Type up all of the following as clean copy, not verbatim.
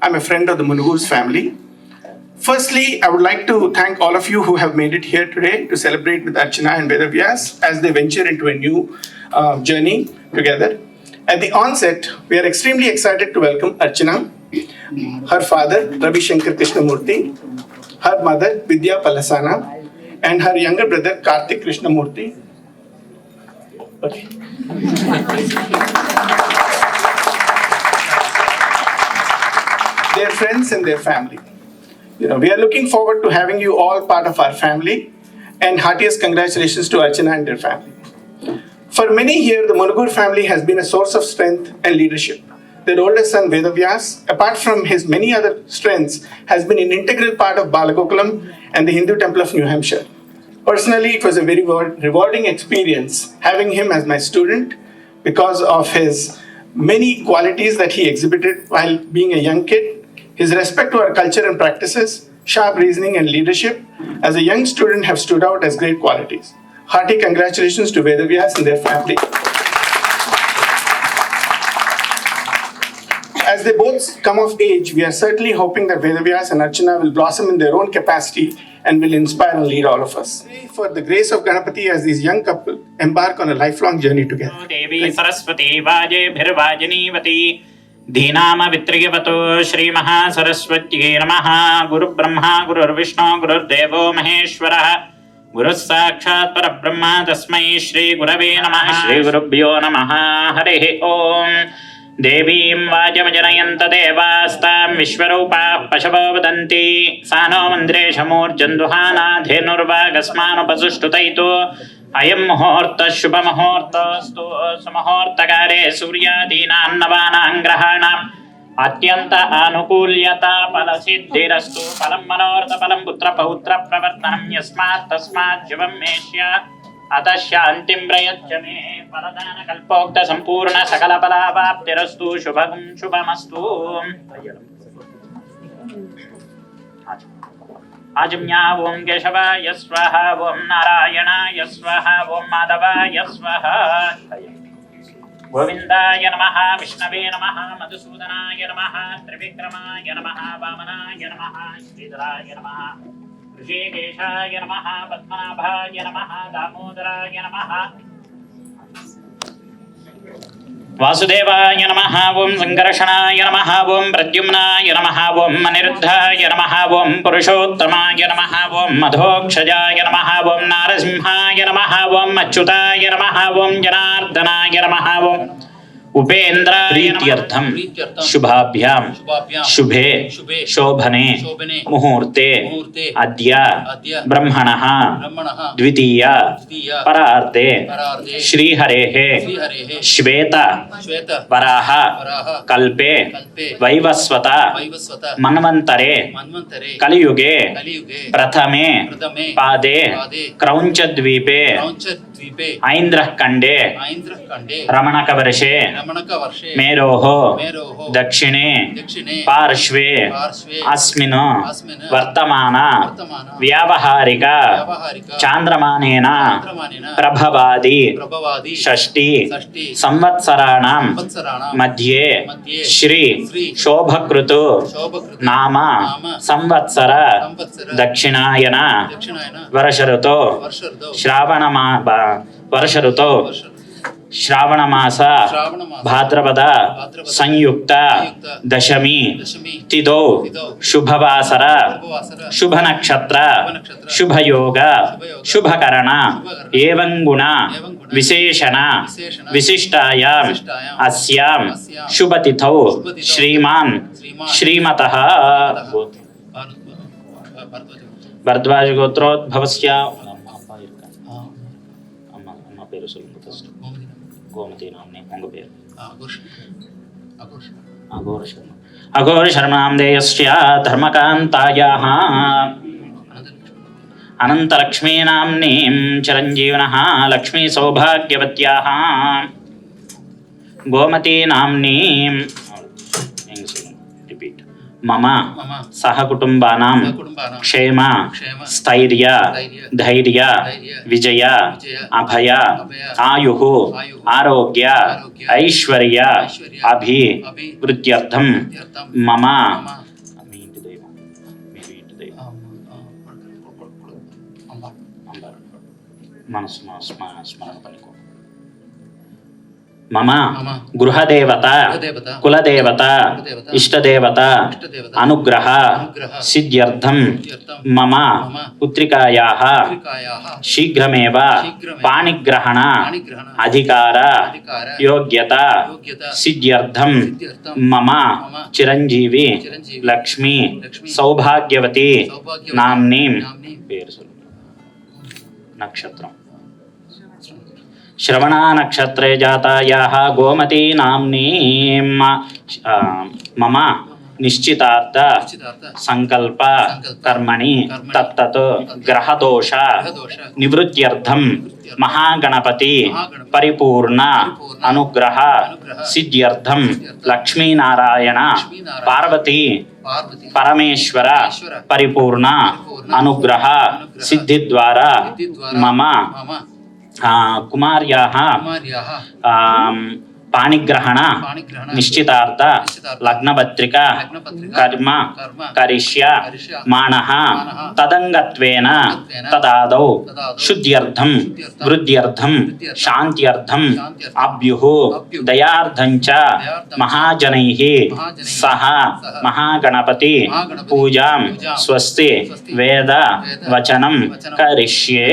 I'm a friend of the Munugur's family. Firstly, I would like to thank all of you who have made it here today to celebrate with Archana and Vedavyas as they venture into a new journey together. At the onset, we are extremely excited to welcome Archana, her father, Ravi Shankar Krishnamurthy, her mother, Vidya Palasana, and her younger brother, Karthik Krishnamurthy. Okay. Their friends and their family. We are looking forward to having you all part of our family, and heartiest congratulations to Archana and their family. For many here, the Munugur family has been a source of strength and leadership. Their oldest son, Vedavyas, apart from his many other strengths, has been an integral part of Balagokulam and the Hindu Temple of New Hampshire. Personally, it was a very rewarding experience having him as my student because of his many qualities that he exhibited while being a young kid. His respect to our culture and practices, sharp reasoning and leadership as a young student have stood out as great qualities. Hearty congratulations to Vedavyas and their family. As they both come of age, we are certainly hoping that Vedavyas and Archana will blossom in their own capacity and will inspire and lead all of us. Pray for the grace of Ganapati as these young couple embark on a lifelong journey together. Devi Saraswati Vaje Bhirvajanivati Dhinama Vitriyavato Shri Maha Saraswati Namaha Guru Brahma Guru Vishnu Guru Devo Maheshwara Guru Sakshat Parabrahma Tasmai Shri Gurave Namaha Shri Gurubhyo Namaha Hare Om Devim Vajamajanayanta Devastam Vishwarupa Pashavo Vadanti Sano Mandre Shamur Janduhana Dhenurva Gasmano Pasustutaito Ayam Muhurta Shubha Muhurta Stu Samahurtagare Surya Dina Navana Angrahana Atyanta Anukulyata Palasiddhirastu Palam Manortha Palam Putra Pautra Pravartanam Yasmat Tasmat Jivam Meshya Atashantim Prayachame Paradana Kalpokta Sampurna Sakala Palavaptirastu Shubhagum Shubhamastu Ajamya Om Keshavaya Swaha Om Narayana Swaha Om Madhavaya Swaha Govindaya Namaha Vishnave Namaha Madhusudanaya Namaha Trivikramaya Namaha Vamanaya Namaha Sridharaya Namaha Rishikeshaya Namaha Padmanabhaya Namaha Damodaraya Namaha Vasudevaya Namaha Om Sankarshanaya Namaha Om Pradyumnaya Namaha Om Maniruddhaya Namaha Om Purushottamaya Namaha Om Madhokshajaya Namaha Om Narasimhaya Namaha Om Achyutaya Namaha Om Janardhanaya Namaha Om Upendra Prityartham Shubhabhyam Shubhe Shobhane Muhurte Adya Brahmanaha Dvitiya Pararthe Shri Harehe Shveta Varaha Kalpe Vaivasvata Manvantare Kaliyuge Prathame Pade Kraunchadvipe ऐन्द्रः खण्डे रमणकवर्षे मेरोः दक्षिणे पार्श्वे अस्मिन् वर्तमान व्यावहारिक चान्द्रमानेन प्रभवादि षष्टि संवत्सराणां मध्ये श्री शोभकृतु नाम संवत्सर दक्षिणायन वर्षऋतो वर्षऋतो श्रावणमास भाद्रपद संयुक्त दशमी तिथौ शुभवासर शुभनक्षत्र शुभयोग शुभकरण एवं गुण विशेषण विशिष्टायां अस्यां शुभतिथौ श्रीमान् श्रीमतः भरद्वाज गोत्रोद्भवस्य अम्मा पेरु सोल्लुंगा फर्स्ट गोमती नाम्नी उंग पेरु अघोर शर्मां देयस्य धर्मकान्तायाः अनन्तलक्ष्मी नाम्नीं चिरञ्जीविनः लक्ष्मी सौभाग्यवत्याः गोमती नाम्नीं मम सहकुटुम्बानां क्षेम स्थैर्य धैर्य विजय अभय आयुः आरोग्य ऐश्वर्य अभिवृद्ध्यर्थं मम मम गृहदेवता कुलदेवता इष्टदेवता अनुग्रह सिद्ध्यर्थं मम पुत्रिकायाः शीघ्रमेव पाणिग्रहण अधिकार योग्यता सिद्ध्यर्थं मम चिरंजीवी लक्ष्मी सौभाग्यवती नाम्नीं नक्षत्रम् श्रवणा नक्षत्रे जातायाः गोमती नाम्नीं मम निश्चितार्थ संकल्प कर्मणि तत्तत् ग्रहदोष निवृत्त्यर्थं महागणपति परिपूर्ण अनुग्रह सिद्ध्यर्थं लक्ष्मीनारायण पार्वती परमेश्वर परिपूर्ण अनुग्रह सिद्धिद्वारा मम कुमार्याः पाणिग्रहण निश्चितार्थ लग्नपत्रिका कर्म करिष्यमाणः तदंगत्वेन तदादौ शुद्ध्यर्थं वृद्ध्यर्थं शान्त्यर्थं अभ्युः दयार्थं च महाजनैः सह महागणपति पूजां स्वस्ति वेद वचनं करिष्ये।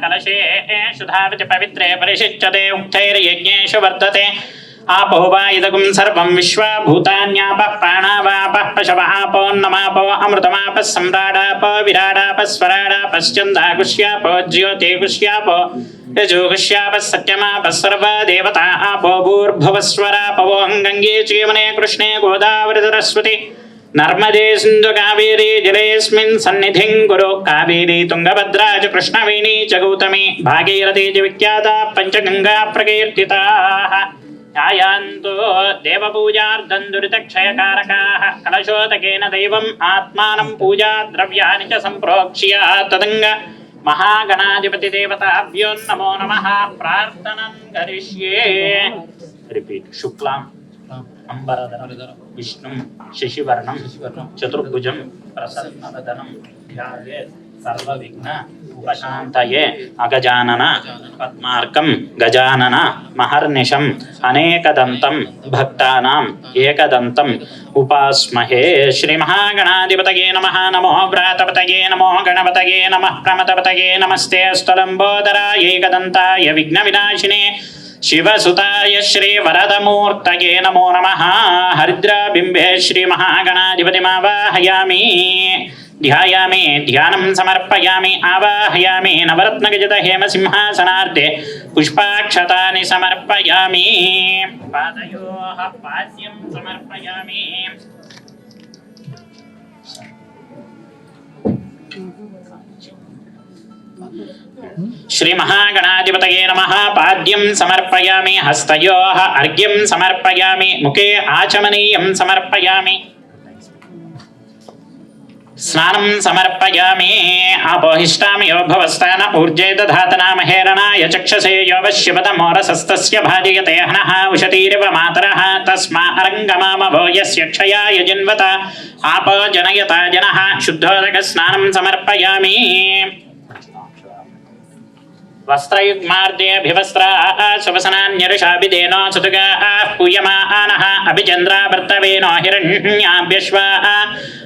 कलशे शुधावच पवित्रे परिशिच्यते उक्तैर्यज्ञेषु वर्धते आपो वा इदगुं सर्वं विश्वा भूतान्यापः प्राणावापः पशवः आपोन्नमापो अमृतमापः सम्राडापो विराडापः स्वराडापश्चन्दाकुष्यापो ज्योतिकुष्यापो यजोकुष्यापः सत्यमापः सर्वदेवता आपो भूर्भुवस्वरापवो गङ्गे चीवने कृष्णे गोदावरि सरस्वती नर्मदे सिन्धु कावेरी जलेऽस्मिन् सन्निधिं कुरु कावेरी तुङ्गभद्रा च कृष्णवेणी च गौतमी भागीरथी च विख्याता पञ्चगङ्गा प्रकीर्तिताः यायान्तो देवपूजार्थं दुरितक्षयकारकाः कलशोदकेन दैवम् आत्मानं पूजा द्रव्याणि च सम्प्रोक्ष्य तदङ्ग महागणाधिपतिदेवताभ्यो नमो नमः प्रार्थनां करिष्ये। रिपीट शुक्लां अंबरधरं विष्णुं शशिवर्णं चतुर्भुजं प्रसन्नवदनं ध्यायेत् सर्वविघ्न उपशान्तये अगजानन पद्मार्कं गजानन महर्निशम् अनेकदन्तं भक्तानाम् एकदन्तम् उपास्महे। श्रीमहागणाधिपतये नमः। नमो व्रातपतये नमो गणपतये नमः प्रमथपतये नमस्ते स्तलम्बोदराय एकदन्ताय विघ्नविनाशिने शिवसुताय श्रीवरदमूर्तये नमो नमः। हरिद्राबिम्बे श्रीमहागणाधिपतिमावाहयामि ध्यायामि ध्यानं समर्पयामि आवाहयामि नवरत्नगजत हेमसिंहासनार्धे पुष्पाक्षतानि समर्पयामि पादयोः पाद्यं समर्पयामि। श्री महागणाधिपतये नमः। पाद्यं समर्पयामि हस्तयोः अर्घ्यं समर्पयामि मुखे आचमनीयं समर्पयामि स्नानं समर्पयामि आपोहिष्टामि यो भवस्तान ऊर्जे दधातना महेरणाय चक्षसे यो वश्यपदमोरसस्तस्य भाजयते हनः उशतीरिव मातरः तस्मा अरङ्गमामभो यस्य क्षयाय जिन्वत आपो जनयता जनः शुद्धोदकस्नानं समर्पयामि। वस्त्रयुग्मार्देऽभिवस्त्राः सुवसनान्यरुषाभिधेनो सुतुगाः पूयमानः अभिचन्द्रावर्तवेनो हिरण्याभ्यश्वाः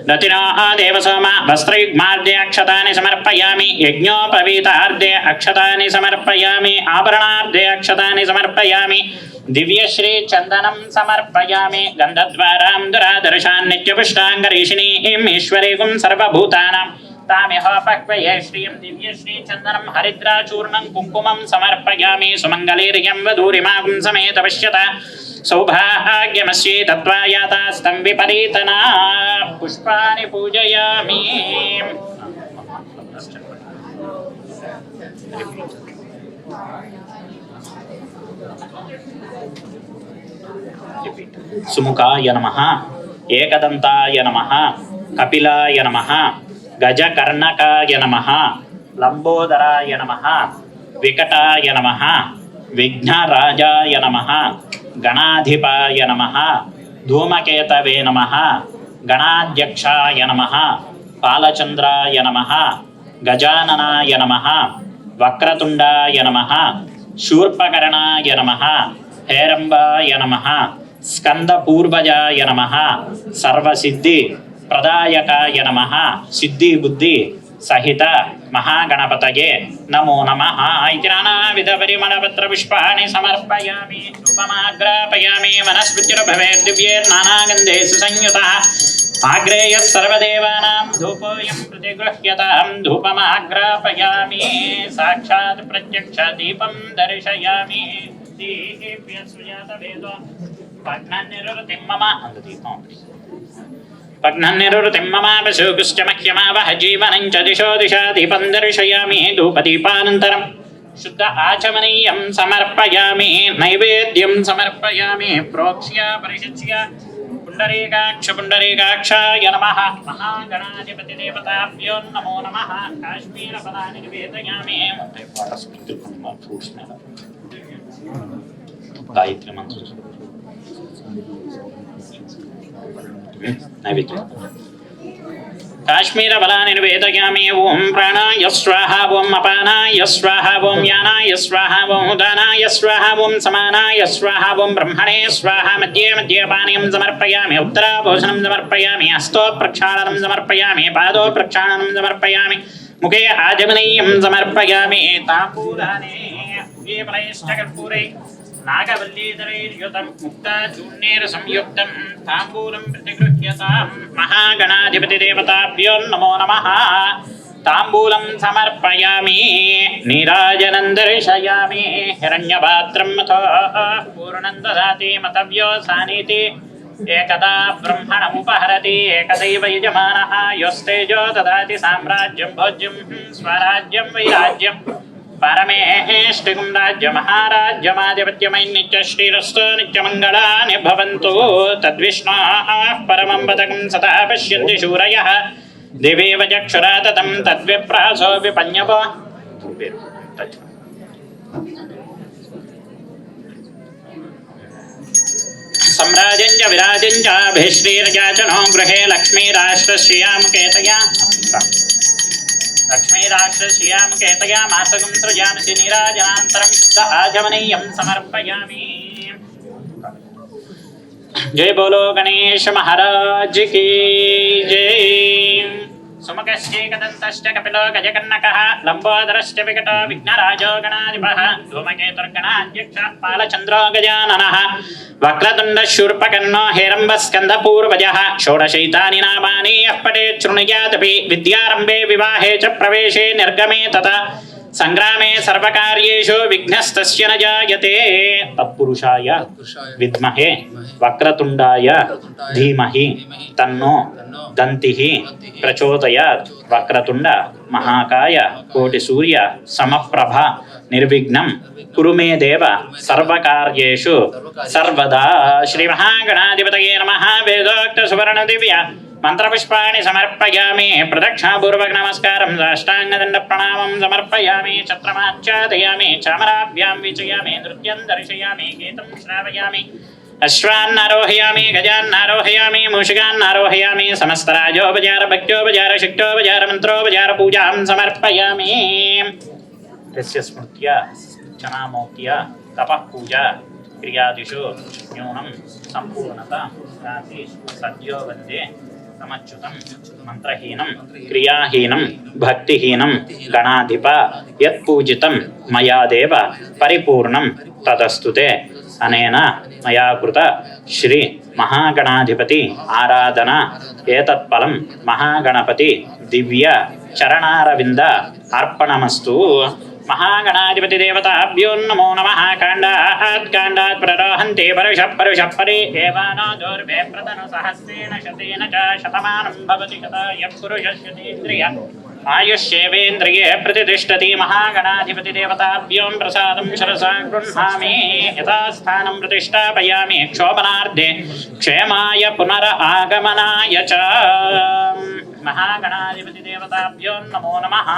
रतिनो देवसोमा। वस्त्रयुग्मार्दे अक्षतानि समर्पयामि यज्ञोपवीतार्दे अक्षतानि समर्पयामि आभरणार्दे अक्षतानि समर्पयामि दिव्यश्रीचन्दनं समर्पयामि गन्धद्वारां दुरादर्शान् नित्यपुष्टाङ्गरीषिणीम् ईश्वरीगुं सर्वभूतानां तामिहोपक्वये श्रियं दिव्यश्रीचन्दनं हरिद्राचूर्णं कुङ्कुमं समर्पयामि सुमङ्गलीर्यं वधूरिमागुं समेत पश्यता सौभाग्यमस्यै तत्त्वायातास्तं विपरीतना पुष्पाणि पूजयामि। सुमुखाय नमः एकदन्ताय नमः कपिलाय नमः गजकर्णकाय नमः लंबोदराय नमः विकटाय नमः विघ्नराजाय नमः गणाधिपाय नमः धूमकेतवे नमः गणाध्यक्षाय नमः पालचंद्राय नमः गजाननाय नमः वक्रतुंडाय नमः शूर्पकर्णाय नमः हेरंबाय नमः स्कंदपूर्वजाय नमः सर्वसिद्धि प्रदायकाय नमः सिद्धि बुद्धि सहित महागणपतये नमो नमः। इति नानाविध परिमलपत्र पुष्पाणि समर्पयामि धूपमाग्रापयामि वनस्पतिर्भवेत् दिव्यैर्नानागन्धैः संयुतः आग्रेयः सर्वदेवानां धूपोऽयं प्रतिगृह्यतां धूपमाग्रापयामि साक्षात् प्रत्यक्ष दीपं दर्शयामि दीप्य सुजातवेदो पठ्ननिरुतिं मम दीपं पग्नन्निरुतिं ममापशोकुश्च मह्यमावह जीवनं च दिशो दिशा दीपं दर्शयामि धूपदीपानन्तरं शुद्ध आचमनीयं समर्पयामि नैवेद्यं समर्पयामि प्रोक्ष्य परिषिच्य पुण्डरीकाक्षाय नमः। महागणाधिपतिदेवताभ्यो नमो नमः। काश्मीरफलानि निवेदयामि गायत्री मंत्र नैवेद्यं काश्मीरफलानि निवेदयामि ओं प्राणाय स्वाहा ओं अपानाय स्वाहा ओं यानाय स्वाहा ओं उदानाय स्वाहा ओं समानाय स्वाहा ओं ब्रह्मणे स्वाहा मध्ये मध्ये पानीयं समर्पयामि उत्तराभूषणं समर्पयामि हस्तो प्रक्षालनं समर्पयामि पादो प्रक्षालनं समर्पयामि मुखे आचमनीयं समर्पयामि ताम्बूलानि कर्पूरे नागवल्लीधरैर्युतं मुक्ताचूर्णेन संयुक्तं ताम्बूलं प्रतिगृह्यतां महागणाधिपतिदेवताभ्यो नमो नमः। ताम्बूलं समर्पयामि नीराजनं दर्शयामि हिरण्यपात्रं मतो पूर्णं ददाति मतव्यो सानीति एकदा ब्रह्मणमुपहरति एकदैव यजमानः यस्तेजो ददाति साम्राज्यं भोज्यं स्वराज्यं वैराज्यं परमेष्टिगुं राज्यमहाराज्यमाधिपत्यमयि नित्यश्रीरस्तु नित्यमङ्गलानि भवन्तु तद्विष्णोः परमं पदकं सदा पश्यन्ति शूरयः दिवेव चक्षुरा ततं तद्विप्रासो विपन्यवो सम्राजं च विराजं च अभिश्रीर्जाचनो गृहे लक्ष्मीराष्ट्रश्रियामुकेतया लक्ष्मीराष्ट्रश्रियामुकेतया मासकं सृजामसि नीराजनान्तरं शुद्ध आचमनीयं समर्पयामि। जय बोलो गणेश महाराज की जय। सुमुखश्चैकदन्तश्च कपिलो गजकर्णकः लम्बोदरश्च विकटो विघ्नराजो गणाधिपः धूमकेतुर्गणाध्यक्षः बालचन्द्रो गजाननः वक्रतुण्डशूर्पकर्णो हेरम्बस्कन्धपूर्वजः षोडशैतानि नामानि यः पठेत् शृणुयादपि विद्यारम्भे विवाहे च प्रवेशे निर्गमे तथा संग्रामे सर्वकार्येषु विघ्नस्तस्य न जायते तत्पुरुषाय विद्महे वक्रतुण्डाय धीमहि तन्नो दन्तिः प्रचोदयात् वक्रतुण्ड महाकाय कोटिसूर्य समप्रभ निर्विघ्नं कुरु मे देव सर्वकार्येषु सर्वदा श्री महागणाधिपतये नमः वेदोक्त सुवर्ण दिव्य मंत्रपुष्पाणि समर्पयामि प्रदक्षिणापूर्वक नमस्कारं साष्टांगदण्ड प्रणामं समर्पयामि छत्रमाच्छादयामि चामराभ्यां विचयामि नृत्यं दर्शयामि गीतं श्रावयामि अश्वान्नारोहयामि गजान्नारोहयामि मूषिकान्नारोहयामि समस्तराजोपचार भक्त्योपचार शिक्तोपचार मंत्रोपचार पूजां समर्पयामि तस्य स्मृत्या चनामौक्त्या तपः पूजा क्रियादिषु न्यूनं सम्पूर्णता राति सद्यो वन्दे समच्युतं मंत्रहीनं क्रियाहीनं भक्तिहीनं गणाधिप यत्पूजितं मया देव परिपूर्णं तदस्तुते अनेन मया कृत श्री महागणाधिपति आराधना एतत्फलं महागणपति दिव्य चरणारविंद अर्पणमस्तु महागणाधिपति देवताभ्यो नमो नमः काण्डात् प्ररोहन्ते परुषः परे एवानो दुर्भे प्रतनु सहस्रेण शतेन च शतमानं भवति शताय पुरुषस्येन्द्रिय आयुष्येवेन्द्रिये प्रतिष्ठति महागणाधिपति देवताभ्यों प्रसादं शिरसा गृह्णामि यथास्थानं प्रतिष्ठापयामि क्षोभनार्धे क्षेमाय पुनरागमनाय च महागणाधिपति देवताभ्यो नमो नमः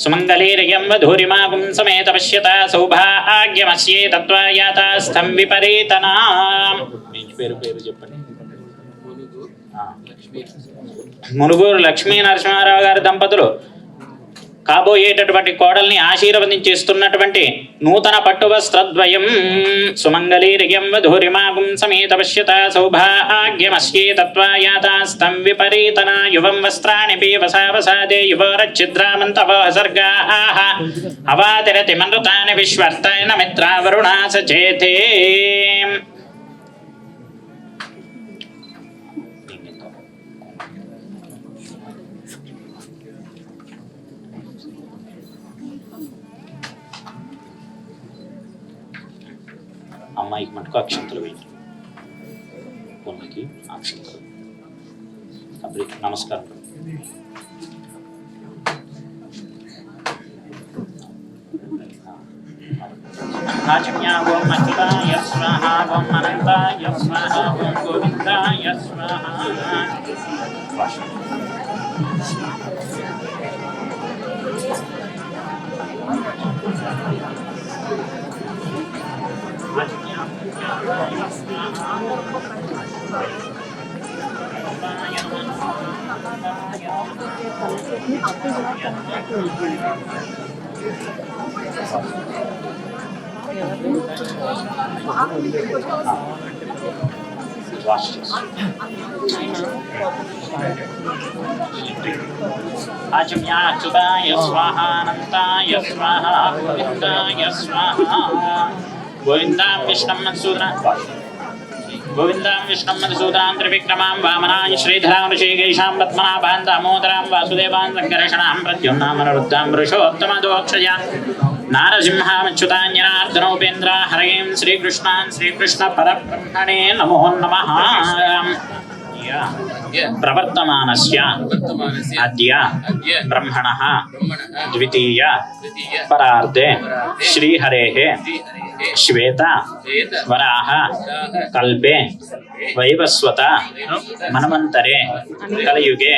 सुमंगलीर्यं वधूरिमा पुंसमेत पश्यता सौभाग्यमस्ये तत्त्वायातास्थं विपरीतनाम् మునుగూరు లక్ష్మీ నరసింహారావు గారి దంపతులు కాబోయేటటువంటి కోడల్ని ఆశీర్వదించేస్తున్నటువంటి నూతన పట్టు వస్త్రద్వయం సుమంగళీర్యం వధూరిమాగుం సమేత పశ్యత సౌభాగ్యమస్యే తత్వాయాతాస్తం విపరీతన యువం వస్త్రాణి పీవసావసాదే యువోరచ్ఛిద్రామంతవో సర్గాః అవాతిరతి మన్రుతాని విశ్వర్తైన మిత్రావరుణా సచేతే అమ్మాయికి మటుకు అక్షంతలు వేయండి పొన్నుకి అక్షంతలు అప్పుడు నమస్కారం ఓం అచ్యుతాయ స్వాహ ఓం అనంతాయ స్వాహ ఓం గోవిందాయ స్వాహ అచ్యుతాయ స్వాహ అనంతాయ స్వాహ గోవిందాయ స్వాహ గోవిందాం విష్ణుం మధుసూదనాం త్రివిక్రమాం వామనాం శ్రీధరాం ఋషికేశాం పద్మనాభాం దామోదరాం వాసుదేవాం సంకర్షణాం ప్రద్యుమ్నాం అనురుద్ధాం వృషోత్తమదోక్షజాం నారసింహామచ్యుతాన్యనార్దనోపేంద్ర హరయీం శ్రీకృష్ణాన్ శ్రీకృష్ణ పరబ్రహ్మణే నమో నమః ప్రవర్తమానస్య అద్య బ్రహ్మణః ద్వితీయ పరార్ధే శ్రీహరేః శ్వేత వరాహ కల్పే వైవస్వత మన్వంతరే కలియుగే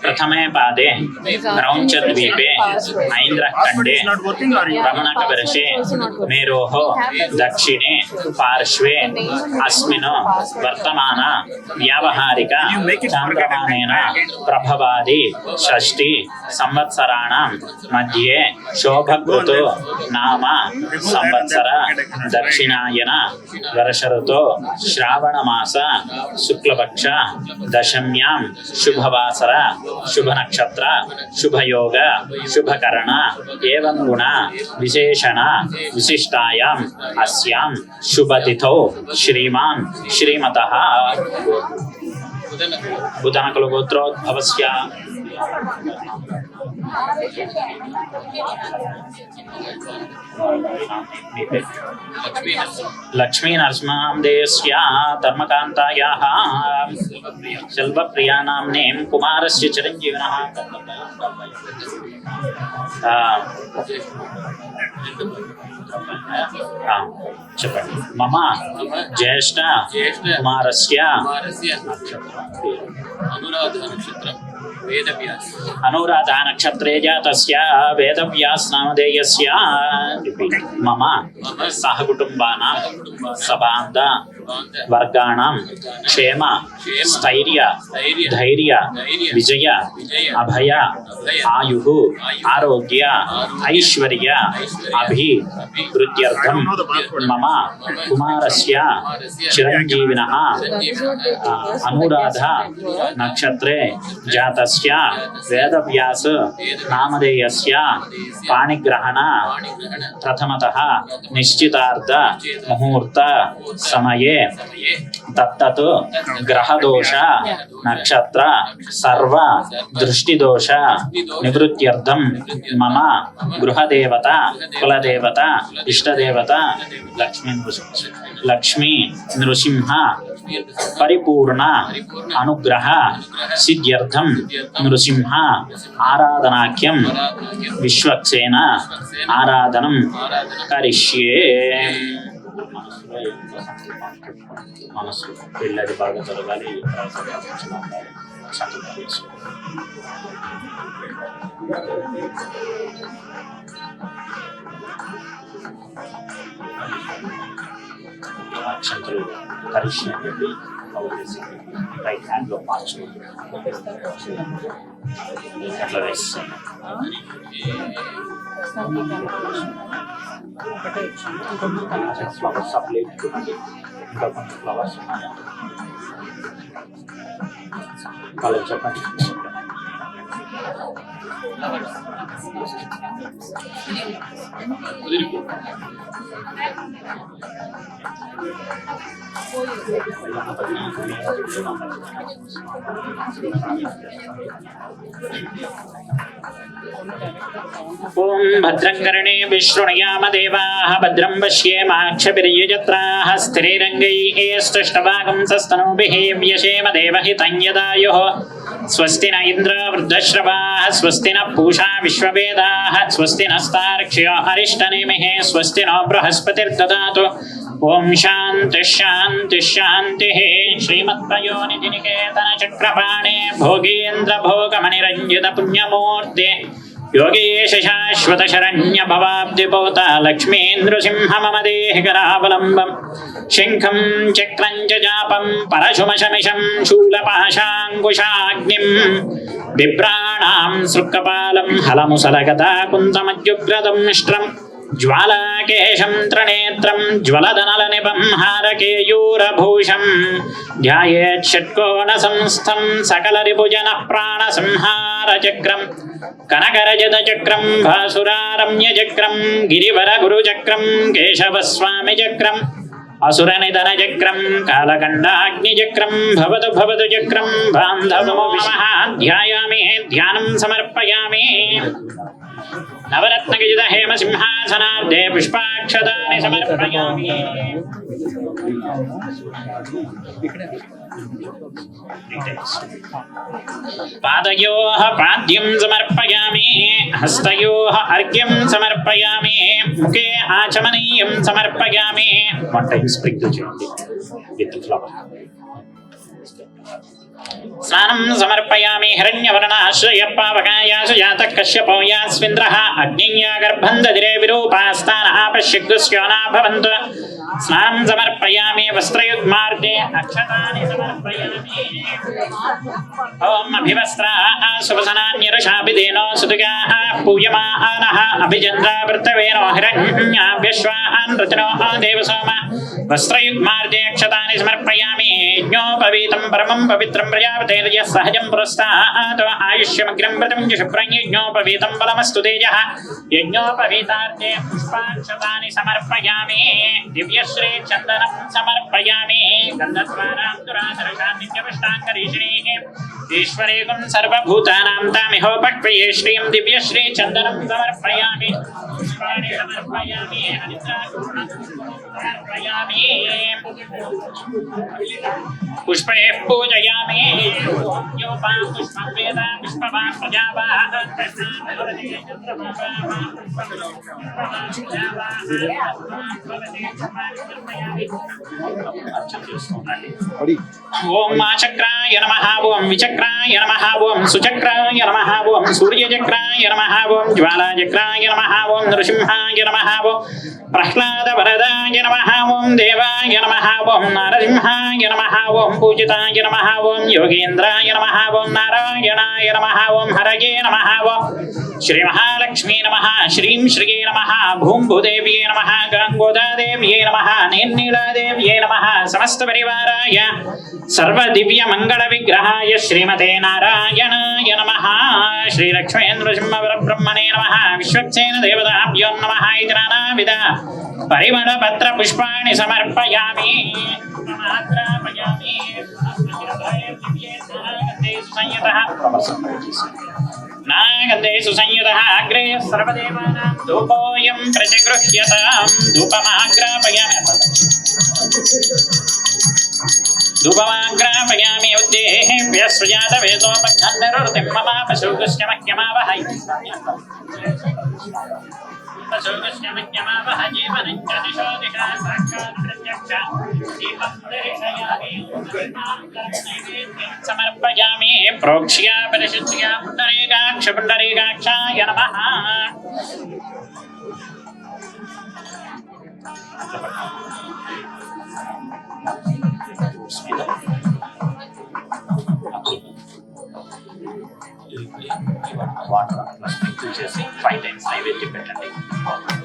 प्रथमे पादे क्रौञ्चद्वीपे ऐन्द्रखण्डे रमणकवर्षे मेरोः दक्षिणे पार्श्वे अस्मिन् वर्तमान व्यावहारिक चान्द्रमानेन प्रभवादि षष्टि संवत्सराणां मध्ये शोभकृतो नाम संवत्सर దక్షిణాయన వర్ష ఋతో శ్రావణమాస శుక్లపక్ష దశమ్యాం శుభవాసర శుభనక్షత్ర శుభయోగ శుభకరణ ఏవం గుణ విశేషణ విశిష్టాయాం అస్యాం శుభతిథౌ శ్రీమాన్ శ్రీమతః బుధనకుల గోత్రోద్భవస్య లక్ష్మీ నరసింహదేవస్య ధర్మకాంతాయాః శల్వప్రియా నామ్నేం కుమారస్య చిరంజీవినః చెప్పండి. మమ జ్యేష్ఠ కుమారస్య అనురాధ నక్షత్రే జాతస్య వేదవ్యాస్ నామధేయస్య మమ సహ కుటుంబానాం సబాంధ వర్గాణం క్షేమ స్థైర్య ధైర్య విజయ అభయ ఆయు ఆరోగ్య ఐశ్వర్య అభివృద్ధ్యర్థం మమ కుమారస్య చిరంజీవినః అనురాధ నక్షత్రే జాతస్య వేదవ్యాస నామధేయస్య పాణిగ్రహణ ప్రథమతః నిశ్చితార్థ ముహూర్త సమయే తత్తత్ గ్రహదోష నక్షత్ర సర్వ దృష్టిదోష నివృత్త్యర్థం మమ గృహదేవత కులదేవత ఇష్టదేవత లక్ష్మీ నృసింహ పరిపూర్ణ అనుగ్రహ సిద్ధ్యర్థం నృసింహ ఆరాధనాఖ్యం విశ్వక్సేన ఆరాధనం కరిష్యే. మనసు పిల్లడి బాగా జరగాలి. అక్షంతలు కరిష్య అని చెప్పి రైట్ హ్యాండ్ లో మార్చు అట్లా వేస్తాను. ఫ్లవర్స్ సప్లైట్ ఇంకా కొంచెం ఫ్లవర్స్ ఉన్నాయి. కలర్ చెప్పండి. ఓం భద్రం కర్ణే విశృణుయామ దేవాః భద్రం పశ్యేమాక్షభిర్యజత్రాః స్థిరైరంగైః స్తుష్టవాగుంసస్తనూభిः వ్యశేమ దేవహితం యదాయుః స్వస్తి న ఇంద్ర వృద్ధశ్రవాః స్వస్తి న పూషా విశ్వవేదాః స్వస్తి నస్తార్క్ష్యో అరిష్టనేమిః స్వస్తి నో బృహస్పతిర్దదాతు. ఓం శాంతి శాంతి శాంతి. శ్రీమద్వయోనిధి నికేతన చక్రపాణే భోగేంద్ర భోగమణిరంజిత పుణ్యమూర్తి యోగేశ శాశ్వత శరణ్య భవాబ్దిపోత లక్ష్మీ నృసింహ మమ దేహి కరావలంబం శంఖం చక్రం చ జాపం పరశుమశమిషం శూలపాశాంకుశాగ్నిం బిభ్రాణాం సృక్కపాలం హలముసలగతా కుంతమద్యుగ్రదంష్ట్రం జ్వాలాకేశం త్రినేత్రం జ్వలదనలనిపం హారకేయూరభూషం ధ్యాయేత్ షట్కోణ సంస్థం సకలరిభుజన ప్రాణసంహారచక్రం కనకరజతచక్రం భాసురారమ్యచక్రం గిరివరగురుచక్రం కేశవస్వామిచక్రం అసురనిధనచక్రం కాలకండాగ్నిచక్రం భవతు భవతు చక్రం బాంధవో నమః. ధ్యాయామి ధ్యానం సమర్పయామి. నవరత్నగజిత హేమ సింహాసనార్ధే పుష్పాక్షతాని సమర్పయామి. పాదయోః పాద్యం సమర్పయామి హస్తయోః అర్ఘ్యం సమర్పయామి ముఖే ఆచమనీయం సమర్పయామి. వన్ టైం స్ప్రింకిల్ చేయండి విత్ ఫ్లవర్. స్నానం సమర్పయామి హిరణ్యవర్ణాశ్రయ పావకాయాసు జాతః కశ్యపో యాస్వింద్రః అగ్నియ్యా గర్భం దదిరే విరూపాస్తాన ఆపశ్యగ్రస్యోనా భవంతు स्नानं समर्पयामि वस्त्रयुग्मार्गे अक्षतानि समर्पयामि ओम अभिवस्त्राः सुवसनान्यरुषाभिधेनो सुतुगाः पूयमानः अभिचन्द्रा वृत्तवेनो हिरण्याभ्यश्वान् रतिनो देवसोम वस्त्रयुग्मार्गे अक्षतानि समर्पयामि यज्ञोपवीतं परमं पवित्रं प्रजापतेर्यः सहजं पुरस्तात् आयुष्यमग्रं व्रतं शुभ्रं यज्ञोपवीतं बलमस्तु तेजः यज्ञोपवीतार्थे पुष्पाक्षतानि समर्पयामि दिव्यश्री चन्दनं समर्पयामि गन्धद्वारां दुरादर्शां नित्यपुष्टाङ्करीषिणीः ईश्वरेकुं सर्वभूतानां तामिहोपक्वये श्रियं दिव्यश्री चन्दनं समर्पयामि पुष्पाणि समर्पयामि हरिद्राचूर्णं समर्पयामि पुष्पैः पूजयामि योपां पुष्पं वेद पुष्पवान् प्रजावाः ओम आचक्राय नमः ओम विचक्राय नमः ओम सुचक्राय नमः ओम सूर्यचक्राय नमः ओम ज्वालाचक्राय नमः ओम नृसिंहाय नमः ओम प्रह्लादवरदाय नमः ओम देवाय नमः ओम नारसिंहाय नमः ओम पूजिताय नमः ओम योगेन्द्राय नमः ओम नारायणाय नमः ओम हरये नमः ओम श्री महालक्ष्मी नमः श्रीं श्रिये नमः भूम्भुदेव्ये नमः गंगोदादेव्ये नमः नीलनीलादेव्ये नमः समस्त परिवाराय सर्वदिव्यमङ्गलविग्रहाय श्रीमते नारायणाय नमः श्रीलक्ष्मीन्द्रसिंहवरब्रह्मणे नमः विश्वक्सेन देवताभ्यो नमः इति नानाविध परिमलपत्रपुष्पाणि समर्पयामि नागन्धेषु संयुतः अग्रे सर्वदेवानां धूपोऽयं प्रतिगृह्यतां धूपमाग्रापयामि धूपमाग्रापयामि उद्देहेभ्यः सुजातवेदोपघ्ननिरुतिं मम पशुगुश्च मह्यमावहै पशुगुश्च मह्यमावह जीवनं च दिशो दिशा साक्षात् प्रत्यक्ष दीपं दर्शयामि समर्पयामि प्रोक्ष्या परिशुद्ध्या पुण्डरीकाक्षाय नमः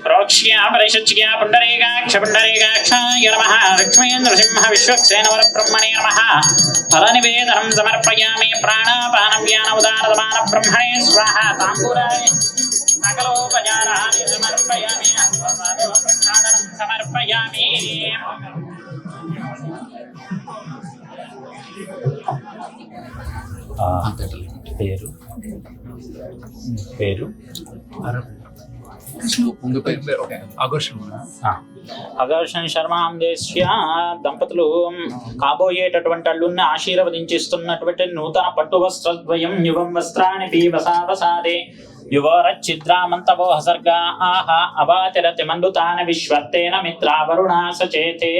प्रोक्ष्या परिशुच्या पुण्डरीकाक्षाय नमः लक्ष्मीन्द्रसिंह विश्वक्सेन वरब्रह्मणे नमः फलनिवेदनं समर्पयामि प्राणापानं व्यानमुदानदमान ब्रह्मणे स्वाहा ताम्बूलाय सकलोपचाराणि समर्पयामि प्रक्षालनं समर्पयामि పేరు పేరు అగర్షన్ శర్మ దేశ్య దంపతులు కాబోయేటటువంటి అల్లుని ఆశీర్వదించిస్తున్నటువంటి నూతన పట్టు వస్త్రద్వయం యువం వస్త్రాన్ని పీవసావసాదే యువరచ్చిద్రామంతవో హసర్గా ఆహ అవాతిరతి మండుతాన విశ్వత్తేన మిత్రావరుణా సచేతే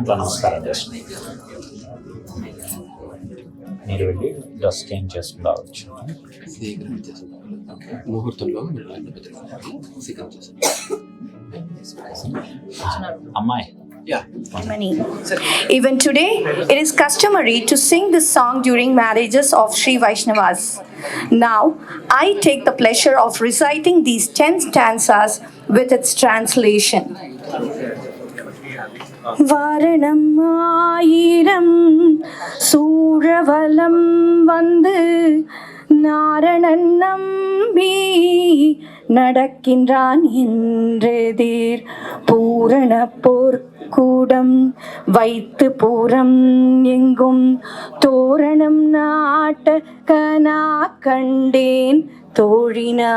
అట్లా నమస్కారం చేస్తుంది. మీరు వెళ్ళి డ్రెస్ చేంజ్ చేసుకుని రావచ్చు. ముహూర్తంలో అమ్మాయి. Even today, it is customary to sing this song during marriages of Sri Vaishnavas. Now, I take the pleasure of reciting these 10 stanzas with its translation. வாரணம் ஆயிரம் சூழவலம் வந்து நாரணன் நம்பி நடக்கின்றான் என்றெதிர் பூரண போர்க்கூடம் வைத்து பூரம் எங்கும் தோரணம் நாட்ட கனா கண்டேன் தோழினான்.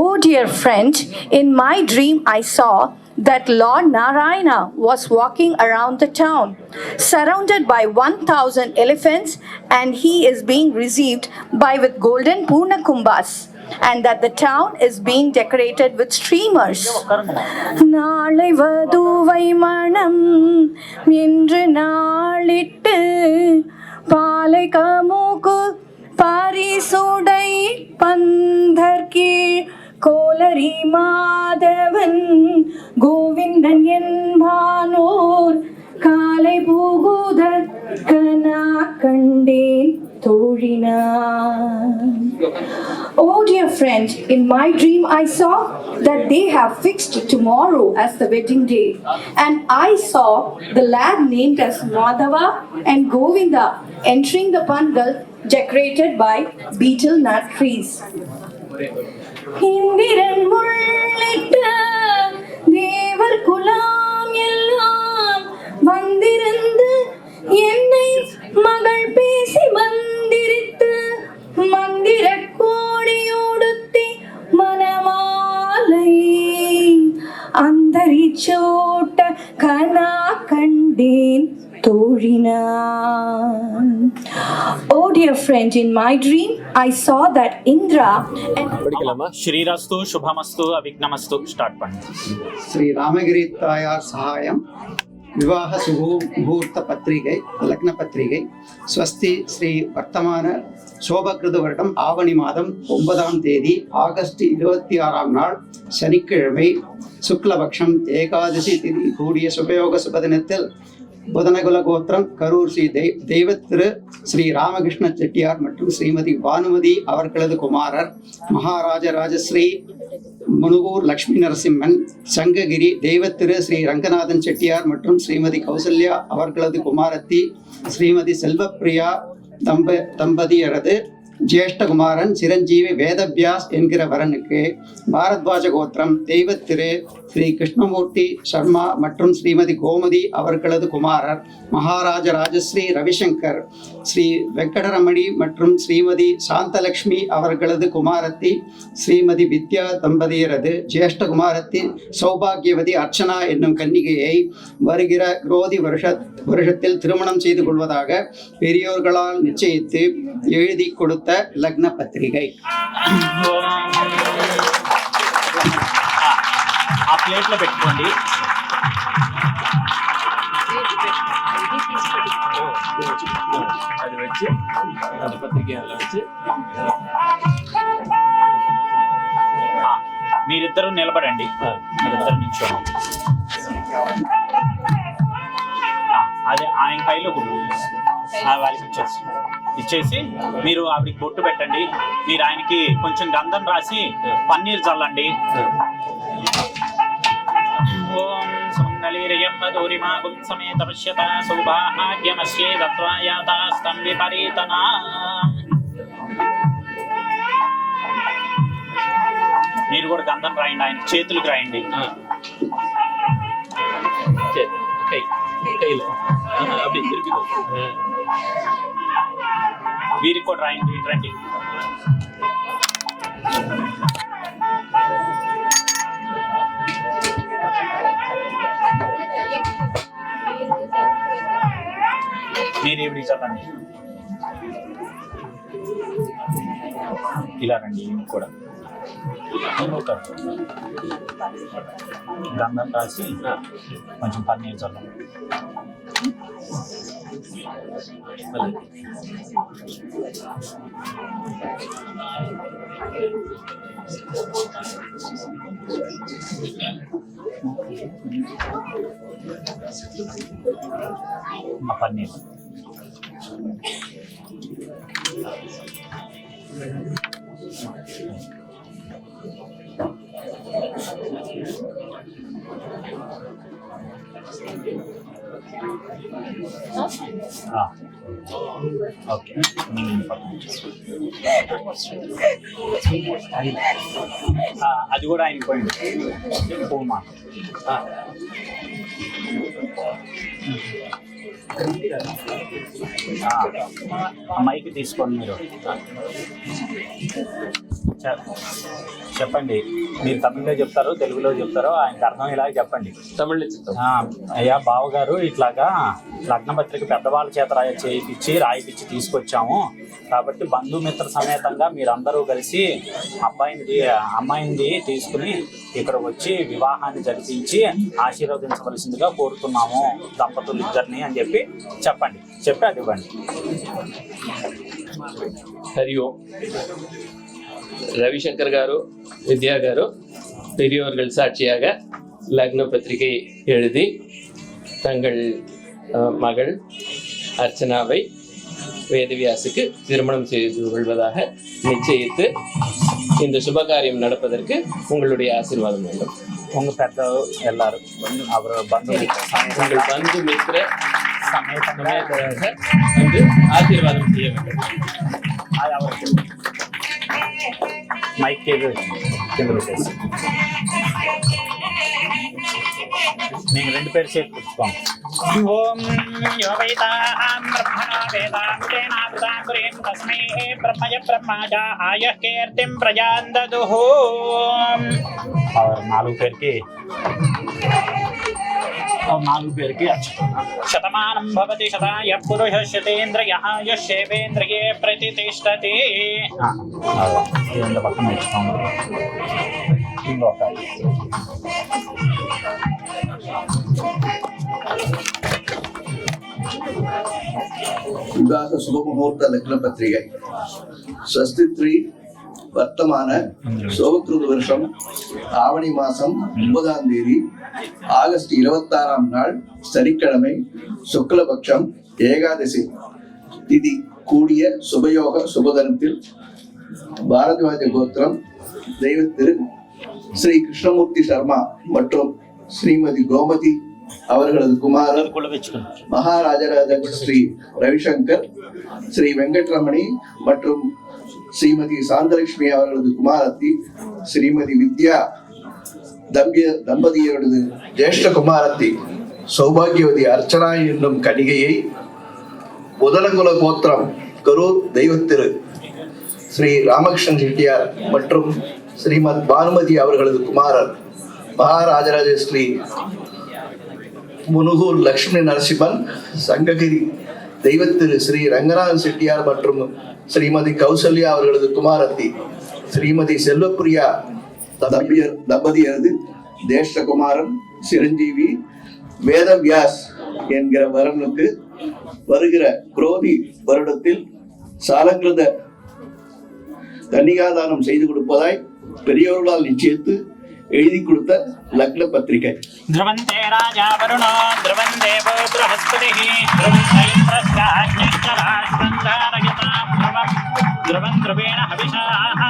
Oh dear friend, in my dream I saw that Lord Narayana was walking around the town, surrounded by 1,000 elephants, and he is being received with golden Purna Kumbhas, and that the town is being decorated with streamers. நாளை வதுவை மனம் என்று நாளிட்டு பாலை கமுகு பாரிசுடை பந்தர்கீழ் calorie Madhavan Govindan என்பானோர் காலை பூகுதற்கனா கண்டேன் தோழினான். Oh dear friend, in my dream I saw that they have fixed tomorrow as the wedding day, and I saw the lad named as Madhava and Govinda entering the pandal decorated by betel nut trees. Indiran முள்ளிட்ட தேவர் குலாம் எல்லாம் வந்திருந்து என்னை மகள் பேசி மந்திரித்து மந்திர கோடியோடுத்தி மனமாலை அந்தரிச்சோட்ட கனா கண்டேன் தோழினான். Oh dear friend, in my dream I saw that Indra and Srirastu Subhamastu అవిఘ్నమస్తు. Start పండి. శ్రీ రామగిరి தாயார் சகாயம் விவாக முகூர்த்த பத்திரிகை லக்ன பத்திரிகை ஸ்வஸ்தி ஸ்ரீ வர்த்தமான சோபகிருத வருடம் ஆவணி மாதம் 9ஆம் தேதி ஆகஸ்ட் 26ஆம் நாள் சனிக்கிழமை சுக்லபக்ஷம் ஏகாதசி திதி கூடிய சுபயோக சுபதினத்தில் புதனகுல கோத்திரம் கரூர் ஸ்ரீ தெய்வத்திரு ஸ்ரீ ராமகிருஷ்ண செட்டியார் மற்றும் ஸ்ரீமதி பானுமதி அவர்களது குமாரர் மகாராஜ ராஜஸ்ரீ முனுகூர் லட்சுமி நரசிம்மன் சங்ககிரி தெய்வத்திரு ஸ்ரீ ரங்கநாதன் செட்டியார் மற்றும் ஸ்ரீமதி கௌசல்யா அவர்களது குமாரத்தி ஸ்ரீமதி செல்வப்பிரியா தம்பதியரது ஜேஷ்டகுமாரன் சிரஞ்சீவி வேதவியாஸ் என்கிற வரனுக்கு பாரத்வாஜ கோத்திரம் தெய்வத்திரு ஸ்ரீ கிருஷ்ணமூர்த்தி சர்மா மற்றும் ஸ்ரீமதி கோமதி அவர்களது குமாரர் மகாராஜ ராஜஸ்ரீ ரவிசங்கர் ஸ்ரீ வெங்கடரமணி மற்றும் ஸ்ரீமதி சாந்தலட்சுமி அவர்களது குமாரத்தி ஸ்ரீமதி வித்யா தம்பதியரது ஜேஷ்டகுமாரத்தி சௌபாகியவதி அர்ச்சனா என்னும் கன்னிகையை வருகிற குரோதி வருஷத்தில் திருமணம் செய்து கொள்வதாக பெரியோர்களால் நிச்சயித்து எழுதி கொடுத்த లగ్న పత్రికై. ఆ ప్లేట్లో పెట్టుకోండి. అది వచ్చి పత్రిక వచ్చి మీరిద్దరూ నిలబడండి. మీరిద్దరు నిల్చోండి. అదే ఆయన కైలో వాళ్ళకి ఇచ్చేసి మీరు ఆవిడికి బొట్టు పెట్టండి. మీరు ఆయనకి కొంచెం గంధం రాసి పన్నీర్ చల్లండి. ఓం సుందలీరయం మధురిమాగుం సమేత పశ్యత సౌభాగ్యమస్యే దత్వాయాతాస్తం విపరీతనా. మీరు కూడా గంధం రాయండి, ఆయన చేతులకు రాయండి. వీరికి కూడా రాయండి. రండి. మీరు ఇవి చదవండి. ఇలా రండి. కూడా గంధం రాసి కొంచెం పన్నీర్ చల్లండి. ఆ పన్నీర్ ఓకే. అది కూడా ఆయన పోయింది. పోమా మైక్ తీసుకోండి. మీరు చెప్పండి. మీరు తమిళ్లో చెప్తారో తెలుగులో చెప్తారో ఆయనకు అర్థం ఇలాగ చెప్పండి. తమిళ్లో అయ్యా బావగారు ఇట్లాగా లగ్నపత్రిక పెద్దవాళ్ళ చేత రాయిపిచ్చి తీసుకొచ్చాము. కాబట్టి బంధుమిత్ర సమేతంగా మీరందరూ కలిసి అమ్మాయిని తీసుకుని ఇక్కడ వచ్చి వివాహాన్ని జరిపించి ఆశీర్వదించవలసిందిగా కోరుతున్నాము దంపతులు ఇద్దరిని అని చెప్పి చెప్పండి. చెప్పి అది ఇవ్వండి. హరి ఓం. ரவிசங்கர் గారు வித்யா గారు பெரியோர்கள் சாட்சியாக லக்ன பத்திரிகை எழுதி தங்கள் மகள் அர்ச்சனாவை வேதவியாசுக்கு திருமணம் செய்து கொள்வதாக நிச்சயித்து இந்த சுபகாரியம் நடப்பதற்கு உங்களுடைய ஆசீர்வாதம் வேண்டும். உங்க பெத்த எல்லாரும் அவர் உங்கள் பந்து மித்திர சமேதமாக வந்து ஆசீர்வாதம் செய்ய வேண்டும். அது அவருக்கு மைக் நீங்க 2 பேர் சேர்த்து கொடுத்துக்கோங்க. ஓம் யோவைதாம் பிரம்மணோ வேதாமுதேனாமுதாங்குரேம் தஸ்மை பிரம்மய பிரம்மாஜா ஆயः கீர்த்திம் பிரஜாந்ததுஹு. அவர் 4 பேருக்கு శతమానం భవతి శతాయ పురుష శతేంద్రియః యశేవేంద్రియే ప్రతిష్టతి. இந்த பக்கம் வச்சுக்கோங்க. ఇంకొక விவாக சுபமுகூர்த்த லக்ன பத்திரிகை ஸ்வஸ்தி 3 வர்த்தமான சோபகிருத வருஷம் ஆவணி மாசம் 9ஆம் தேதி ஆகஸ்ட் 26ஆம் நாள் சனிக்கிழமை சுக்லபக்ஷம் ஏகாதசி திதி கூடிய சுபயோக சுபதனத்தில் பாரத்வாஜ கோத்திரம் தெய்வத்திரு ஸ்ரீ கிருஷ்ணமூர்த்தி சர்மா மற்றும் ஸ்ரீமதி கோமதி அவர்களது குமாரர் மகாராஜராஜ ஸ்ரீ ரவிசங்கர், ஸ்ரீ வெங்கட்ரமணி மற்றும் ஸ்ரீமதி சாந்தலட்சுமி அவர்களது குமாரத்தி ஸ்ரீமதி வித்யா தம்பதியரது ஜேஷ்ட குமாரத்தி சௌபாகியவதி அர்ச்சனா என்னும் கணிகையை முதலங்குல கோத்திரம் கரூர் தெய்வத்திரு ஸ்ரீ ராமகிருஷ்ணன் செட்டியார் மற்றும் ஸ்ரீமத் பானுமதி அவர்களது குமாரர் மகாராஜராஜ ஸ்ரீ முனுகூர் லக்ஷ்மி நரசிம்மன் சங்ககிரி தெய்வத்திரு ஸ்ரீ ரங்கநாதன் செட்டியார் மற்றும் ஸ்ரீமதி கௌசல்யா அவர்களது குமாரத்தி ஸ்ரீமதி செல்வப்பிரியா தம்பதியரது தேஷ்டகுமாரன் சிரஞ்சீவி வேதவியாஸ் என்கிற வரனுக்கு வருகிற குரோதி வருடத்தில் சாலங்கிருத கன்னிகாதானம் செய்து கொடுப்பதாய் பெரியோர்களால் நிச்சயித்து எழுதி கொடுத்த லக்ன பத்திரிகை. ध्रुवन्ते राजा वरुणो ध्रुवं देवो बृहस्पतिः ध्रुवं इंद्रश्चाग्निश्चराष्ट्रन्धारयतां ध्रुवं ध्रुवं ध्रुवेण हविषाः.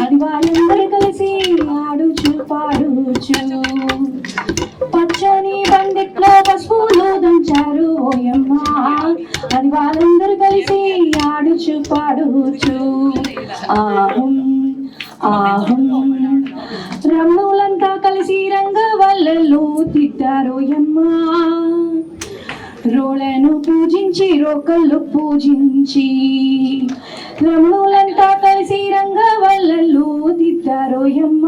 అది వాళ్ళందరూ కలిసి ఆడుచు పాడుచు పచ్చని బండిట్లో పసుపులు దంచారు ఓయమ్మ అది వాళ్ళందరూ కలిసి ఆడుచు పాడుచు ఆహుం ఆహుం రమణులంతా కలిసి రంగవల్లులు తిట్టారు ఓయమ్మ రోళను పూజించి రోకళ్ళు పూజించి రమణులంతా కలిసి రంగవల్లులు తిట్టారోయమ్మ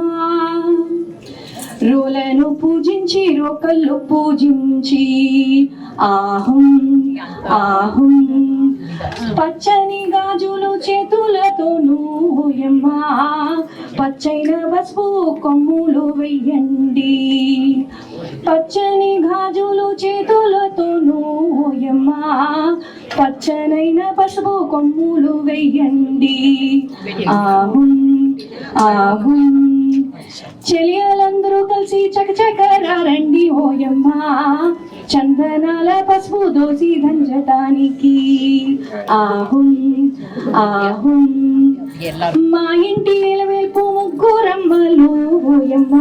రోలను పూజించి రోకళ్ళు పూజించి ఆహుం ఆహుం పచ్చని గాజులు చేతులతోనూ ఓయమ్మ పచ్చైన పసుపు కొమ్ములు వెయ్యండి పచ్చని గాజులు చేతులతోనూ ఓయమ్మ పచ్చనైన పసుపు కొమ్ములు వెయ్యండి ఆహుం ఆహుం చెలియలందరూ కలిసి చకచకరారండి ఓయమ్మ చందనాల పసుపు దోసి దంచటానికి ఆహుం ఆహుం మా ఇంటి ఎలవేల్పు ముగ్గురమ్మలు ఓయమ్మ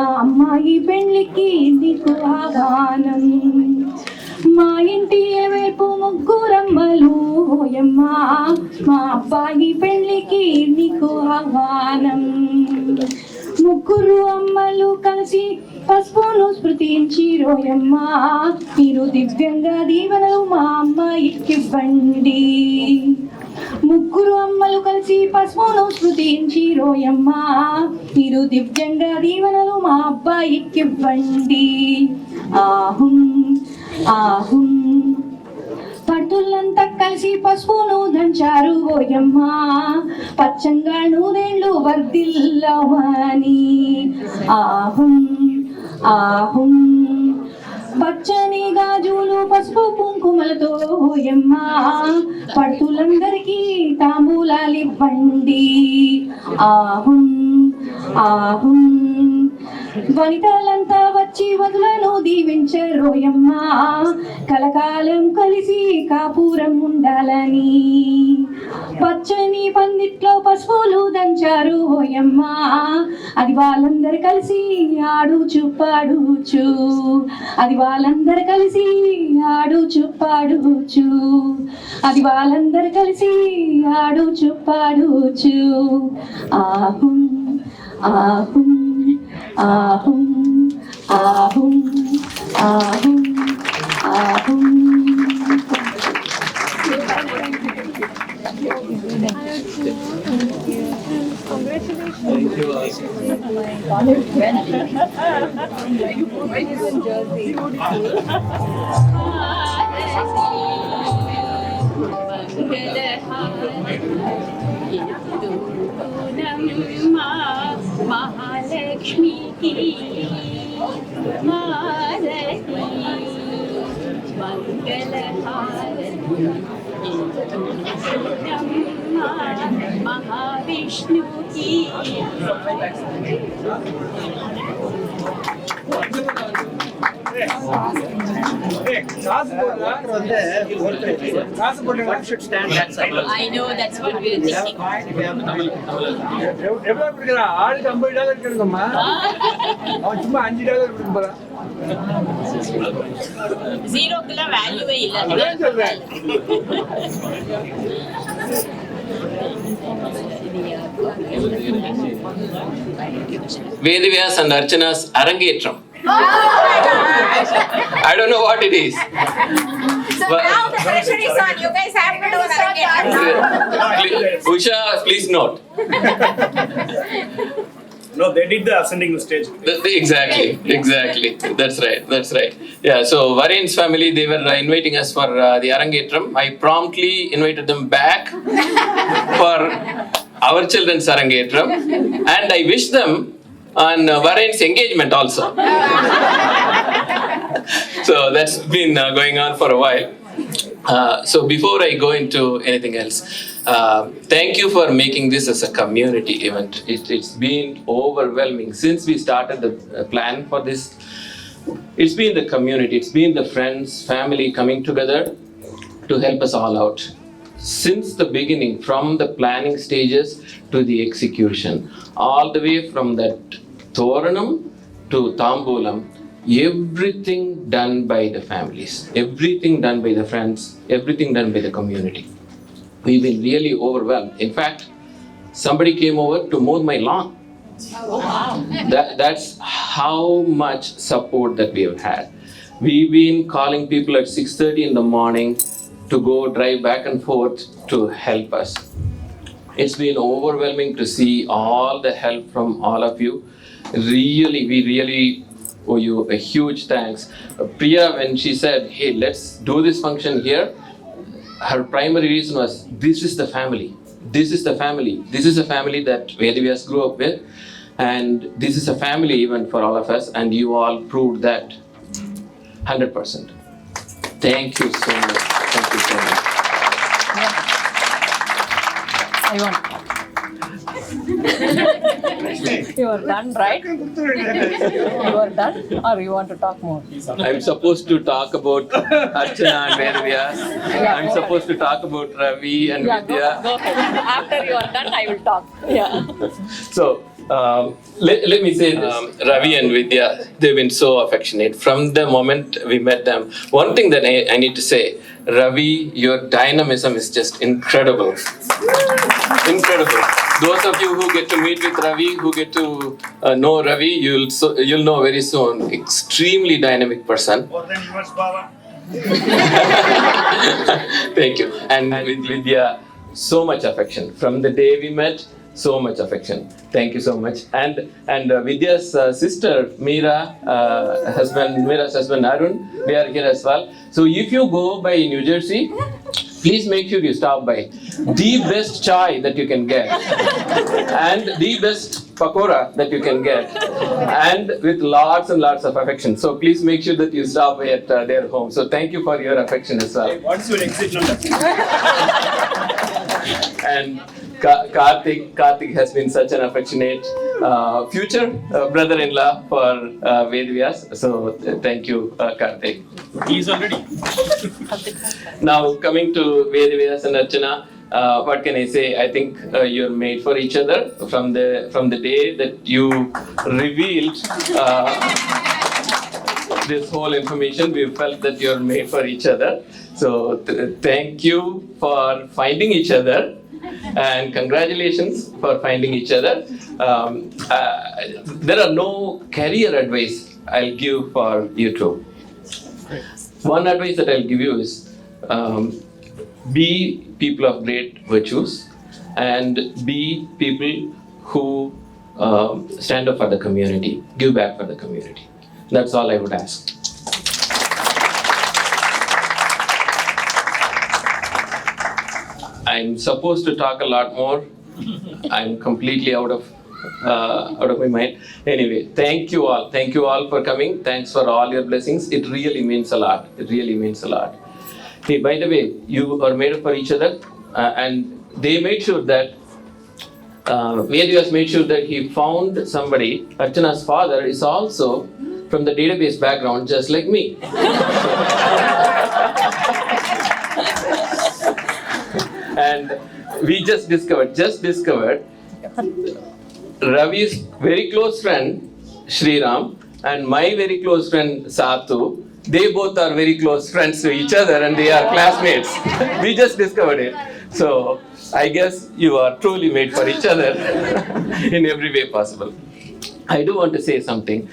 ఆ అమ్మాయి పెళ్లికి నీకు ఆహ్వానం మా ఇంటి ఎలవేల్పు ముగ్గురమ్మలు ఓయమ్మ మా అబ్బాయి పెళ్లికి నీకు ఆహ్వానం ముగ్గురు అమ్మలు కలిసి పసుపును స్మృతించి రోయమ్మ మీరు దివ్యంగా దీవెనలు మా అమ్మాయికివ్వండి ముగ్గురు అమ్మలు కలిసి పసుపును స్మృతించి రోయమ్మ మీరు దివ్యంగా దీవెనలు మా అబ్బాయికివ్వండి ఆహుం ఆహుం పట్టులంతా కలిసి పసుపును దంచారు ఓయమ్మ పచ్చంగా నూరేళ్ళు వర్ధిల్లవని ఆహుం ఆహుం పచ్చని గాజులు పసుపు కుంకుమలతో ఓయమ్మ పట్టులందరికీ తాంబూలాలివ్వండి ఆహుం ఆహుం వనితలంతా వచ్చి వదులను దీవించరోయమ్మ కలకాలం కలిసి కాపురం ఉండాలని పచ్చని పందిట్లో పసుపులు దంచారు ఓయమ్మ అది వాళ్ళందరూ కలిసి ఆడుచు పాడుచు అది వాళ్ళందరూ కలిసి ఆడుచు పాడుచు అది వాళ్ళందరూ కలిసి ఆడుచు పాడుచు ఆహుం ఆహుం ఆహుం ఆహుం ఆహుం ఆహుం महालक्ष्मी की हारती मंगल हारती महाविष्णु की I know that's what we're thinking. ஆளுக்கு $50 கிடைக்குமா அவன் சும்மா $5 கொடுக்க போறான் ஜீரோக்குள்ள வேல்யூவே இல்ல. அதான் சொல்றேன். Vedavyas and Archana's Arangetram. I don't know what it is. So now the pressure is on. You guys have to do it. Usha, please note. No, they did the ascending stage. Exactly. That's right. Yeah, so Varen's family, they were inviting us for the Arangetram. I promptly invited them back for our children's Arangetram, and I wish them on Varen's engagement also. So that's been going on for a while. So before I go into anything else, thank you for making this as a community event. It's been overwhelming since we started the plan for this. It's been the community, it's been the friends, family coming together to help us all out. since the beginning, from the planning stages to the execution, all the way from that Thoranam to Tambulam, everything done by the families, everything done by the friends, everything done by the community. We've been really overwhelmed. In fact, somebody came over to mow my lawn. That's how much support that we have had. We've been calling people at 6:30 in the morning to go drive back and forth to help us. It's been overwhelming to see all the help from all of you. Really, we really owe you a huge thanks. Priya, when she said, hey, let's do this function here, her primary reason was, this is the family. This is the family. This is a family that Vedavyas grew up with. And this is a family even for all of us. And you all proved that 100%. Thank you so much. Thank you so much. I want. You are done, right? You are done, or you want to talk more? I'm supposed to talk about Archana and Vedavyas. I'm supposed to talk about Ravi and Vidya. Go ahead. After you are done, I will talk. Yeah. So, let me say this. Ravi and Vidya, they've been so affectionate. From the moment we met them, one thing that I need to say, Ravi, your dynamism is just incredible. Incredible. Those of you who get to meet with Ravi, who get to know Ravi, you'll know very soon. Extremely dynamic person. More than yours, Baba. Thank you. And with Vidya, so much affection. From the day we met, so much affection. Thank you so much. And Vidya's sister, Meera's husband Arun, they are here as well. So if you go by New Jersey, please make sure you stop by. The best chai that you can get, and the best pakora that you can get, and with lots and lots of affection. So please make sure that you stop by at their home. So thank you for your affection as well. What's your exit number? And Karthik has been such an affectionate future brother-in-law for Vedavyas. So thank you, Karthik. He is already. Now coming to Vedavyas and Archana, what can I say? I think you're made for each other from the day that you revealed this whole information. We felt that you're made for each other. So thank you for finding each other. And congratulations for finding each other. There are no career advice I'll give for you two. One advice that I'll give you is be people of great virtues and be people who stand up for the community, give back for the community. That's all I would ask. I'm supposed to talk a lot more. I'm completely out of my mind. Anyway, thank you all. Thank you all for coming. Thanks for all your blessings. It really means a lot. It really means a lot. Hey, by the way, you are made up for each other, and they made sure that Vedavyas made sure that he found somebody. Archana's father is also from the database background, just like me. And we just discovered, Ravi's very close friend, Sriram, and my very close friend, Sathu, they both are very close friends to each other and they are classmates. We just discovered it. So I guess you are truly made for each other in every way possible. I do want to say something.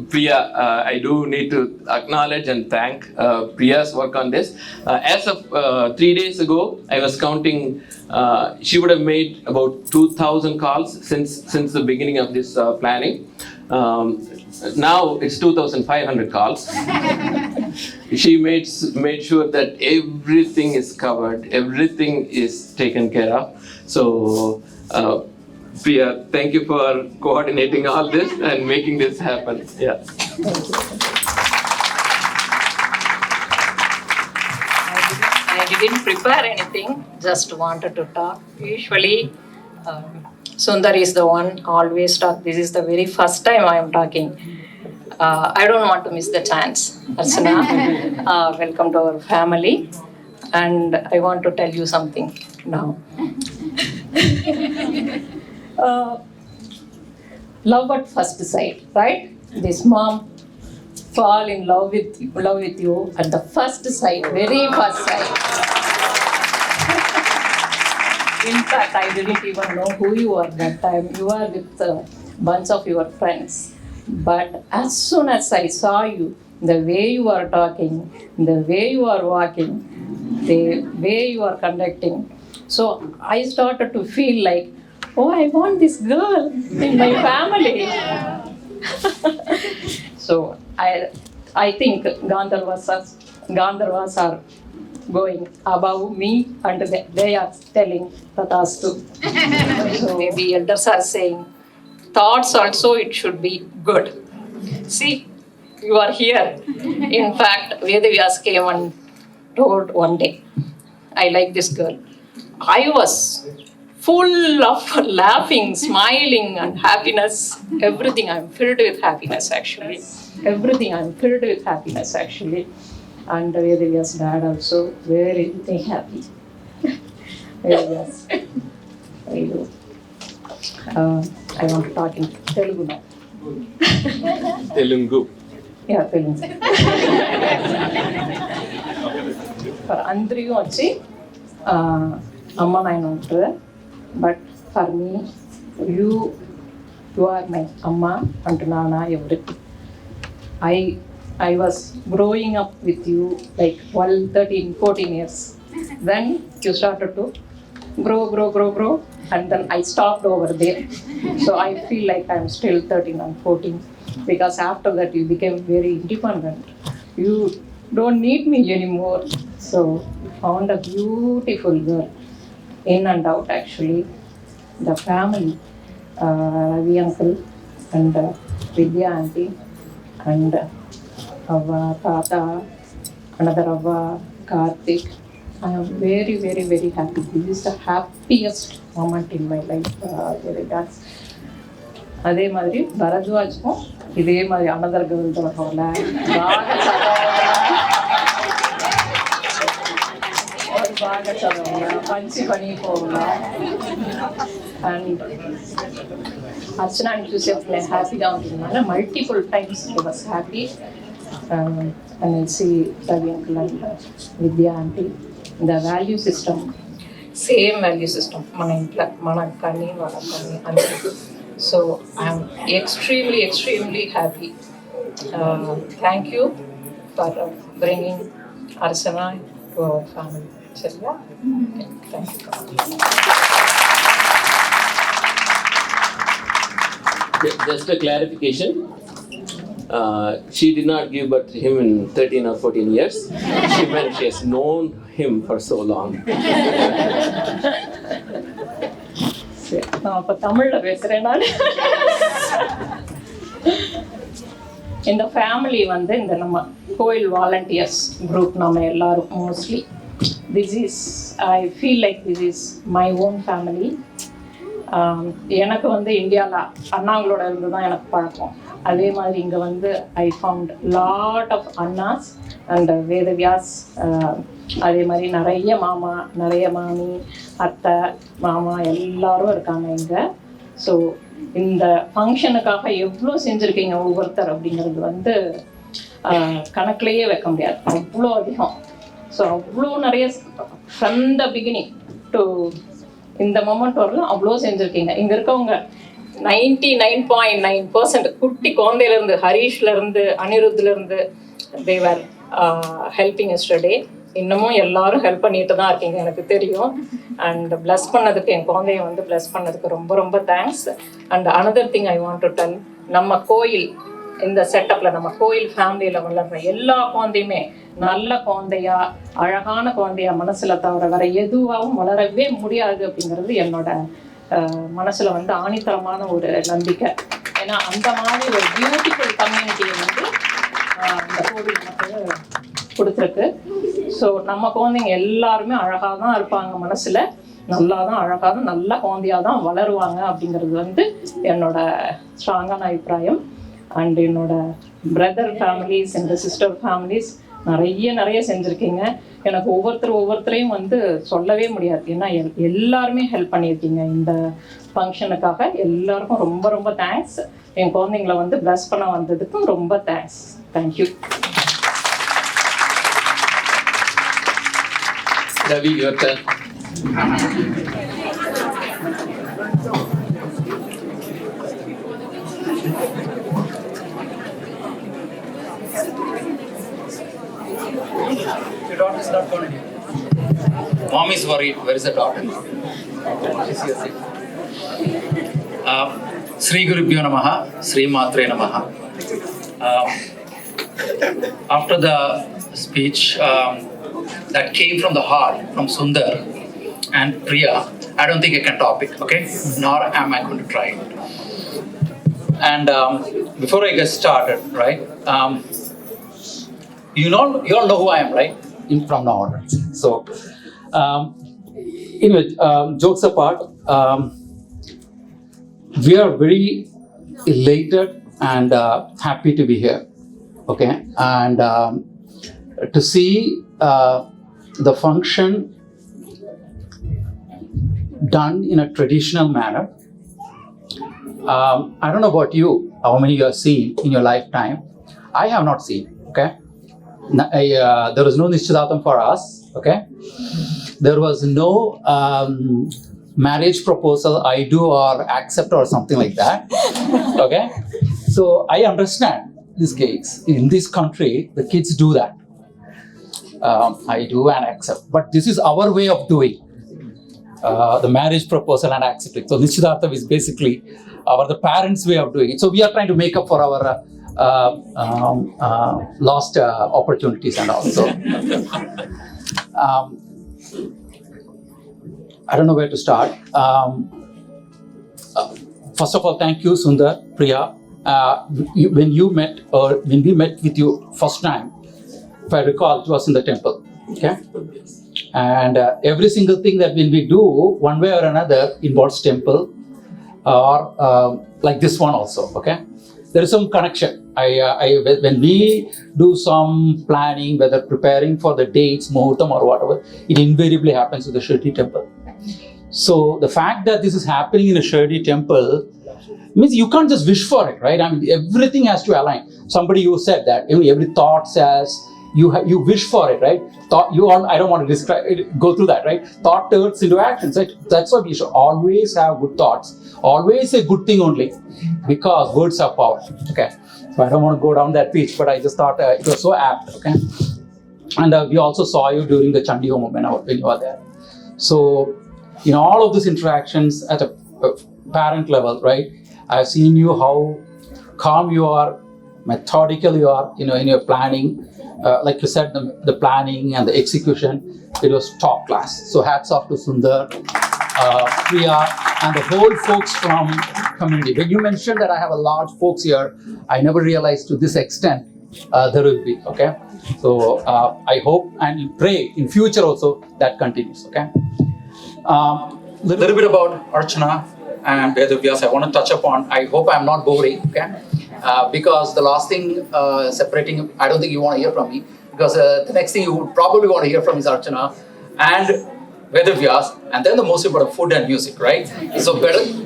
Priya, I do need to acknowledge and thank Priya's work on this. As of 3 days ago, I was counting, she would have made about 2,000 calls since the beginning of this planning. Now it's 2,500 calls. She made sure that everything is covered, everything is taken care of. So, Priya, thank you for coordinating all this and making this happen. Yeah. I didn't prepare anything, just wanted to talk. Usually, Sundar is the one always talk. This is the very first time I am talking. I don't want to miss the chance. Archana, welcome to our family. and I want to tell you something now. Love at first sight, right? This mom fall in love with you at the first sight, very first sight. In fact, I didn't even know who you were that time. You were with a bunch of your friends. But as soon as I saw you, the way you are talking, the way you are walking, the way you are conducting, so I started to feel like, oh, I want this girl in my family. So I think Gandharvas are going above me and they are telling Tatastu. So maybe elders are saying, thoughts also it should be good. See, you are here. In fact, Vedavyas came and told one day, I like this girl. I was full of laughing, smiling and happiness. Everything, I'm filled with happiness actually. Everything, I'm filled with happiness actually. And Vedavyas' dad also very happy. Vedavyas, very good. I want to talk in Telugu now. Telugu. Yeah, Telugu. For Andriyu వచ్చి అమ్మ నాయన ఉంటారు. But for me, you are my amma and nana everything. I was growing up with you like 12, 13, 14 years. Then you started to grow, and then I stopped over there. So I feel like I'm still 13 and 14 because after that you became very independent. You don't need me anymore. So you found a beautiful girl, in and out actually. The family, Ravi uncle and Vidya auntie and Avva, Tata, another Avva, Karthik. I am very, very, very happy. This is the happiest moment in my life. That's அதே மாதிரி பரத்வாஜ்க்கும் இதே மாதிரி another girl தொடங்கல బాగా చదవాలి మంచి పని పోవాలా and అర్చనాని చూసేప్పుడు నేను హ్యాపీగా ఉంటున్నాను multiple times I was happy and I see Ravi uncle and Vidya auntie, the value system, same value system, manakani, so I am extremely happy. Thank you for bringing Archana to our family. Challa? Okay, thank you. Just a clarification. She did not give birth to him in 13 or 14 years. She meant she has known him for so long. அப்போ தமிழில் பேசுகிறேன் நான். இந்த family வந்து இந்த நம்ம கோயில் volunteers group நம்ம எல்லாரும் mostly I feel like this is my own family. எனக்கு வந்து இந்தியாவில் அண்ணாங்களோட இருந்து தான் எனக்கு பழக்கம். அதே மாதிரி இங்கே வந்து ஐ ஃபவுண்ட் லாட் ஆஃப் அண்ணாஸ் அண்ட் வேதவியாஸ். அதே மாதிரி நிறைய மாமா, நிறைய மாமி, அத்தை, மாமா எல்லாரும் இருக்காங்க இங்கே. ஸோ இந்த ஃபங்க்ஷனுக்காக எவ்வளோ செஞ்சுருக்கீங்க ஒவ்வொருத்தர் அப்படிங்கிறது வந்து கணக்கிலேயே வைக்க முடியாது, அவ்வளோ அதிகம். ஸோ அவ்வளோ நிறைய ஃப்ரம் த பிகினிங் டு இந்த மொமெண்ட் வரலாம் அவ்வளோ செஞ்சுருக்கீங்க. இங்கே இருக்கவங்க 99.9% குட்டி குழந்தையிலேருந்து, ஹரீஷ்லேருந்து, அனிருத்லேருந்து தேவர் ஹெல்பிங் எஸ்டர்டே. இன்னமும் எல்லாரும் ஹெல்ப் பண்ணிட்டு தான் இருக்கீங்க எனக்கு தெரியும். அண்ட் ப்ளஸ் பண்ணதுக்கு, என் குழந்தைய வந்து ப்ளஸ் பண்ணதுக்கு ரொம்ப ரொம்ப thanks. And another thing I want to tell, நம்ம கோயில் இந்த செட்டப்பில் நம்ம கோயில் ஃபேமிலியில் வளர்ற எல்லா குழந்தையுமே நல்ல குழந்தையா, அழகான குழந்தையா மனசில் தவிர வேற எதுவாகவும் வளரவே முடியாது அப்படிங்கிறது என்னோட மனசில் வந்து ஆணித்தரமான ஒரு நம்பிக்கை. ஏன்னா அந்த மாதிரி ஒரு பியூட்டிஃபுல் கம்யூனிட்டியை வந்து அந்த கோவில் மக்கள் கொடுத்துருக்கு. ஸோ நம்ம குழந்தைங்க எல்லாருமே அழகாக தான் இருப்பாங்க, மனசில் நல்லா தான் அழகாக தான் நல்ல குழந்தையாக தான் வளருவாங்க அப்படிங்கிறது வந்து என்னோட ஸ்ட்ராங்கான அபிப்பிராயம். அண்ட் என்னோட பிரதர் ஃபேமிலிஸ், என்னோட சிஸ்டர் ஃபேமிலிஸ் நிறைய செஞ்சுருக்கீங்க. எனக்கு ஒவ்வொருத்தரையும் வந்து சொல்லவே முடியாது. ஏன்னா எல்லாருமே ஹெல்ப் பண்ணியிருக்கீங்க இந்த ஃபங்க்ஷனுக்காக. எல்லாருக்கும் ரொம்ப ரொம்ப தேங்க்ஸ். என் குழந்தைங்கள வந்து ப்ளஸ் பண்ண வந்ததுக்கும் ரொம்ப thanks. Thank you. Ravi, your turn. Your daughter's not going to. Mom is worried. Where is the daughter? She's here. Sri Gurubhyo Namaha, Sri Matre Namaha. After the speech that came from the heart, from Sundar and Priya, I don't think I can top it, okay? Nor am I going to try it. And before I get started, right? You all know who I am, right? From now on. So, anyway, jokes apart, we are very elated and happy to be here, okay? And to see the function done in a traditional manner. I don't know about you, how many you have seen in your lifetime. I have not seen, okay? There was no Nishchadatam for us, okay? There was no marriage proposal, I do or accept or something like that, okay? So I understand these case. In this country, the kids do that. I do and accept. But this is our way of doing the marriage proposal and accepting. So Nishchidatam is basically the parents' way of doing it. So we are trying to make up for our lost opportunities and all. So I don't know where to start. First of all, thank you, Sundar, Priya. When we met with you first time, if I recall, it was in the temple, okay? And every single thing that when we do, one way or another, involves temple or like this one also, okay? There is some connection. When we do some planning, whether preparing for the dates, muhurtam or whatever, it invariably happens with the Shirdi temple. So the fact that this is happening in a Shirdi temple means you can't just wish for it, right? I mean, everything has to align. Somebody who said that every thought says you wish for it, right? I don't want to go through that, right? Thought turns into actions, right? That's why we should always have good thoughts. Always say good thing only, because words have power, okay? So I don't want to go down that pitch, but I just thought it was so apt, okay? And we also saw you during the Chandi Home when you were there. So in all of these interactions at a parent level, right? I've seen you how calm you are, methodical you are, in your planning. Like you said, the planning and the execution, it was top class. So hats off to Sundar, Priya, and the whole folks from community. When you mentioned that I have a large folks here, I never realized to this extent there will be, okay? So I hope and pray in future also that continues, okay? Little bit about Archana and Vedavyas I want to touch upon. I hope I'm not boring, okay? Because the last thing separating, I don't think you want to hear from me, because the next thing you would probably want to hear from is Archana and Vedavyas, and then the most important, food and music, right? So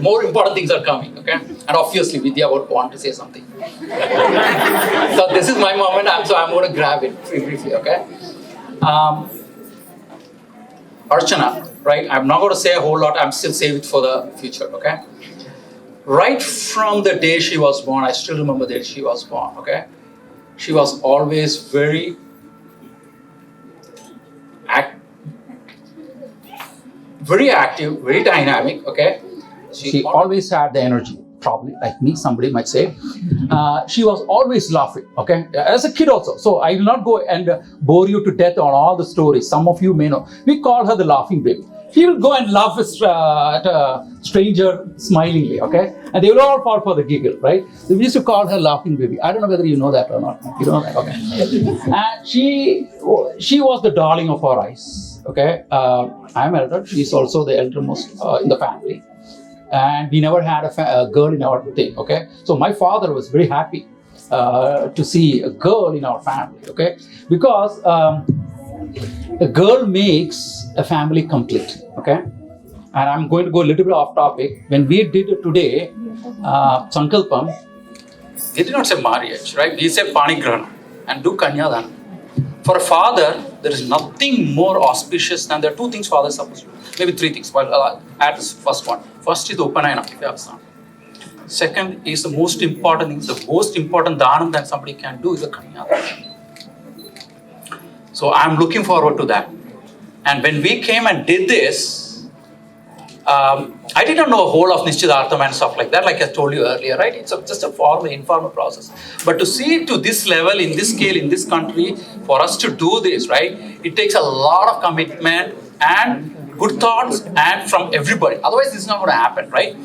more important things are coming, okay? And obviously Vidya would want to say something. So this is my moment, so I'm going to grab it briefly, okay? Archana, right? I'm not going to say a whole lot, I'm still save it for the future, okay? Right from the day she was born, I still remember the day she was born, okay? She was always very active, very dynamic, okay? She always had the energy, probably like me, somebody might say. She was always laughing, okay? As a kid also. So I will not go and bore you to death on all the stories. Some of you may know. We call her the laughing baby. He will go and laugh at a stranger smilingly, okay? And they will all fall for the giggle, right? So we used to call her laughing baby. I don't know whether you know that or not. You know that, okay? And she was the darling of our eyes, okay? I'm elder. She's also the eldermost in the family. And we never had a girl in our thing, okay? So my father was very happy to see a girl in our family, okay? Because a girl makes a family complete, okay? And I'm going to go a little bit off topic. When we did today, Sankalpam, we did not say marriage, right? We said Panigrahana and do Kanyadan. For a father, there is nothing more auspicious than there are two things father is supposed to do. Maybe three things. Well, I'll add this first one. First is the Upanayana, if you have son. Second is the most important thing. The most important dhanam that somebody can do is the Kanyadan. So I'm looking forward to that. And when we came and did this, I didn't know a whole of Nishchidartham and stuff like that, like I told you earlier, right? It's just a formal, informal process. But to see it to this level, in this scale, in this country, for us to do this, right? It takes a lot of commitment and good thoughts and from everybody. Otherwise, this is not going to happen, right?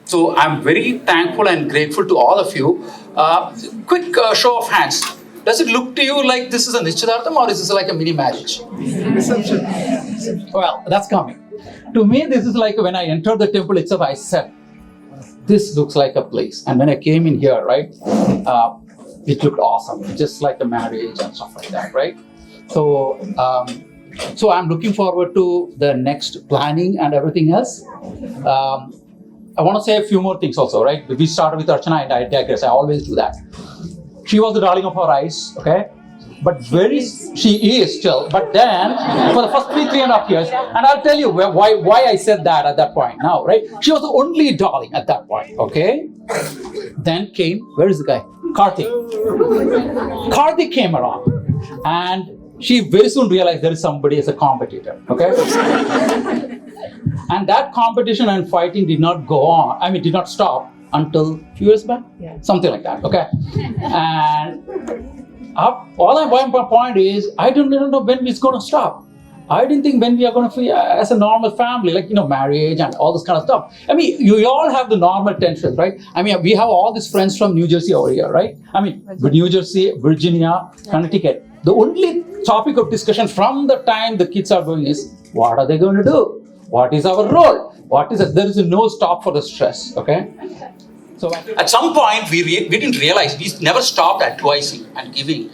So I'm very thankful and grateful to all of you. Quick show of hands. Does it look to you like this is a Nishchidartham or is this like a mini marriage? Well, that's coming. To me, this is like when I entered the temple itself, I said, this looks like a place. And when I came in here, right, it looked awesome, just like a marriage and stuff like that, right? So, so I'm looking forward to the next planning and everything else. I want to say a few more things also, right? We started with Archana and I digress. I always do that. She was the darling of our eyes, okay? But she is still. But then, for the first 3.5 years, and I'll tell you why I said that at that point now, right? She was the only darling at that point, okay? Then came, where is the guy? Karthik. Karthik came around. And she very soon realized there is somebody as a competitor, okay? And that competition and fighting did not go on, did not stop until a few years back? Yeah. Something like that, okay? And my point is, I don't know when it's going to stop. I didn't think when we are going to be as a normal family, like, marriage and all this kind of stuff. You all have the normal tensions, right? We have all these friends from New Jersey over here, right? New Jersey, Virginia, Connecticut. The only topic of discussion from the time the kids are going is, what are they going to do? What is our role? There is no stop for the stress, okay? So at some point, we didn't realize, we never stopped advising and giving.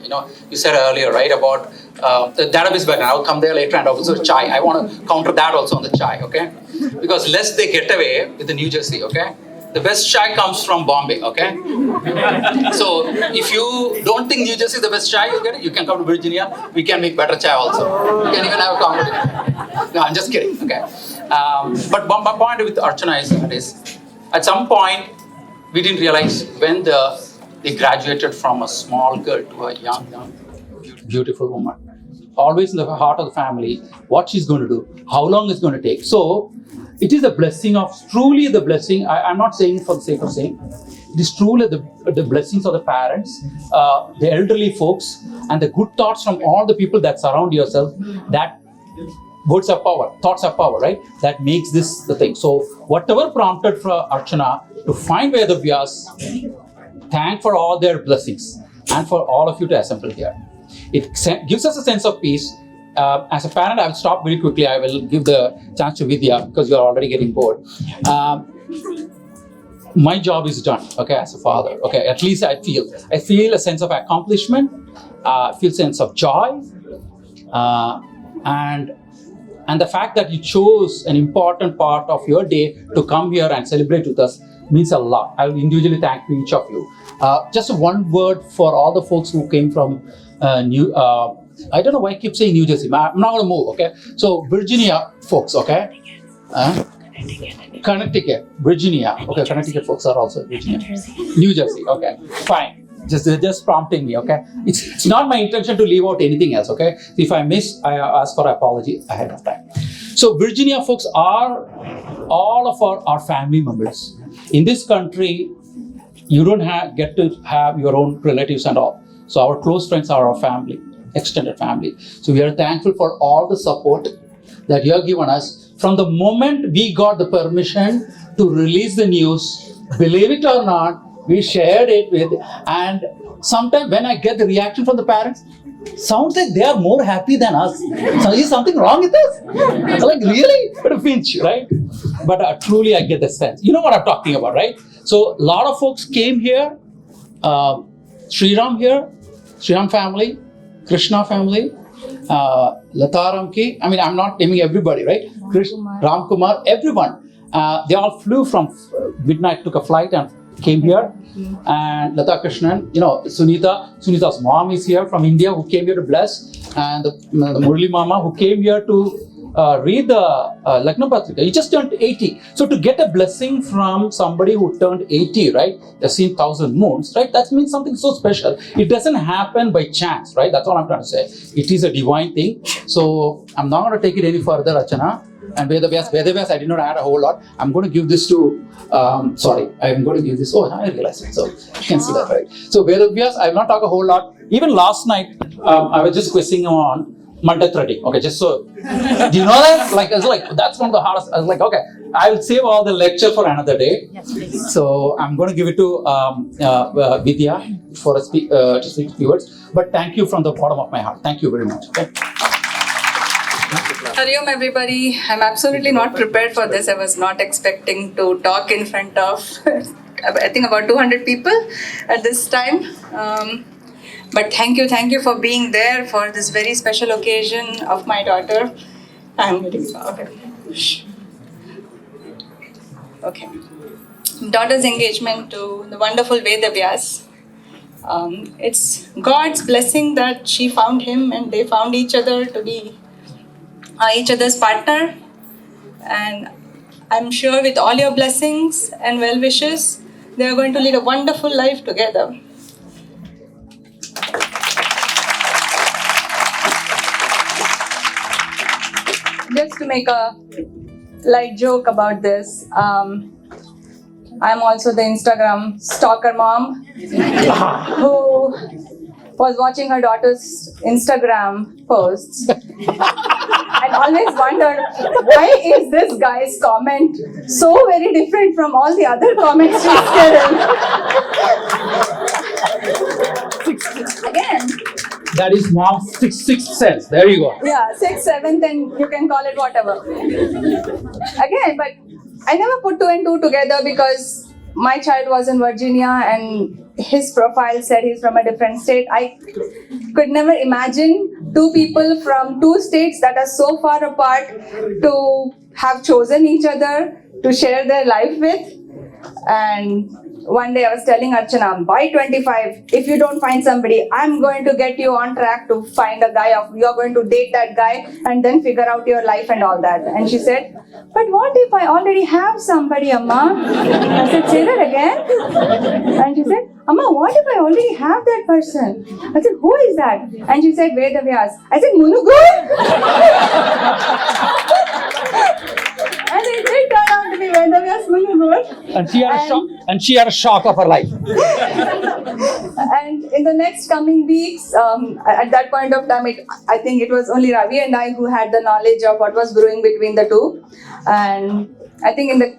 You said earlier, right, about the database background. I'll come there later and also chai. I want to counter that also on the chai, okay? Because lest they get away with the New Jersey, okay? The best chai comes from Bombay, okay? So if you don't think New Jersey is the best chai, you can come to Virginia. We can make better chai also. We can even have a competition. No, I'm just kidding, okay? But my point with Archana is at some point, we didn't realize when they graduated from a small girl to a young, beautiful woman. Always in the heart of the family, what she's going to do, how long it's going to take. So it is a blessing truly the blessing. I'm not saying it for the sake of saying. It is truly the blessings of the parents, the elderly folks, and the good thoughts from all the people that surround yourself. That words are power, thoughts are power, right? That makes this the thing. So whatever prompted for Archana to find Vedavyas, thank for all their blessings and for all of you to assemble here. It gives us a sense of peace. As a parent, I will stop very quickly. I will give the chance to Vidya because you are already getting bored. My job is done, okay, as a father. Okay, at least I feel a sense of accomplishment, feel a sense of joy, and the fact that you chose an important part of your day to come here and celebrate with us means a lot. I will individually thank each of you. Just one word for all the folks who came from I don't know why I keep saying New Jersey. I'm not going to move, okay? So Virginia folks, okay? Connecticut, Virginia. Okay, Connecticut folks are also Virginia. New Jersey, okay, fine. Just prompting me, okay? It's not my intention to leave out anything else, okay? If I miss, I ask for apology ahead of time. So Virginia folks are all of our family members. In this country, you don't get to have your own relatives and all. So our close friends are our family, extended family. So we are thankful for all the support that you have given us. From the moment we got the permission to release the news, believe it or not, we shared it with, and sometimes when I get the reaction from the parents, sounds like they are more happy than us. So is something wrong with us? Like really? But a pinch, right? But truly I get the sense. You know what I'm talking about, right? So a lot of folks came here Sriram here, Sriram family, Krishna family, Lataram ki. I mean, I'm not naming everybody, right? Ram Kumar, everyone. They all flew from midnight, took a flight and came here. And Lata Krishnan, Sunita's mom is here from India who came here to bless. And the Murali Mama who came here to read the Lagna Patrika. He just turned 80. So to get a blessing from somebody who turned 80, right? They've seen 1,000 moons, right? That means something so special. It doesn't happen by chance, right? That's all I'm trying to say. It is a divine thing. So I'm not going to take it any further, Archana. And Vedavyas, I did not add a whole lot. I'm going to give this to, I'm going to give this, now I realize it. So you can see that, right? So Vedavyas, I will not talk a whole lot. Even last night, I was just quizzing him on multi-threading. Okay, just so, do you know that? I was like, that's one of the hardest. I was like, okay, I will save all the lecture for another day. Yes, please. So I'm going to give it to Vidya to speak a few words. But thank you from the bottom of my heart. Thank you very much. Okay? Hariom everybody, I'm absolutely not prepared for this. I was not expecting to talk in front of, I think about 200 people at this time. But thank you for being there for this very special occasion of my daughter. I'm getting, okay. Daughter's engagement to the wonderful Vedavyas. It's God's blessing that she found him and they found each other to be each other's partner, and I'm sure with all your blessings and well wishes, they are going to lead a wonderful life together. Just to make a light joke about this, I'm also the Instagram stalker mom who was watching her daughter's Instagram posts and always wondered, why is this guy's comment so very different from all the other comments she's getting? Again. That is mom's sixth sense. There you go. Yeah, 6th, 7th, and you can call it whatever. Again, but I never put 2 and 2 together because my child was in Virginia and his profile said he's from a different state. I could never imagine two people from two states that are so far apart to have chosen each other to share their life with. And one day I was telling Archana, by 25, if you don't find somebody, I'm going to get you on track to find a guy. You're going to date that guy and then figure out your life and all that. And she said, but what if I already have somebody, Amma? I said, say that again. And she said, Amma, what if I already have that person? I said, who is that? And she said, Vedavyas. I said, Munugur? And it did turn out to be Vedavyas Munugur. And she had a shock of her life. And in the next coming weeks, at that point of time, I think it was only Ravi and I who had the knowledge of what was brewing between the two. And I think in the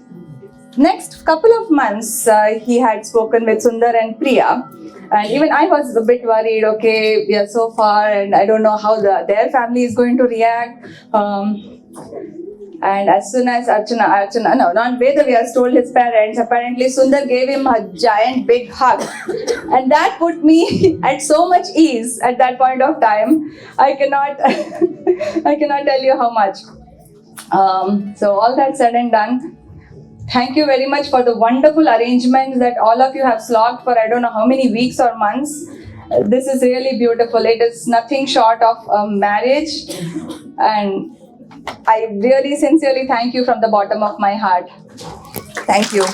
next couple of months, he had spoken with Sundar and Priya. And even I was a bit worried, okay, we are so far and I don't know how their family is going to react. And as soon as Vedavyas told his parents, apparently Sundar gave him a giant big hug. And that put me at so much ease at that point of time. I cannot tell you how much. So all that said and done, thank you very much for the wonderful arrangements that all of you have slogged for I don't know how many weeks or months. This is really beautiful. It is nothing short of a marriage. And I really sincerely thank you from the bottom of my heart. Thank you.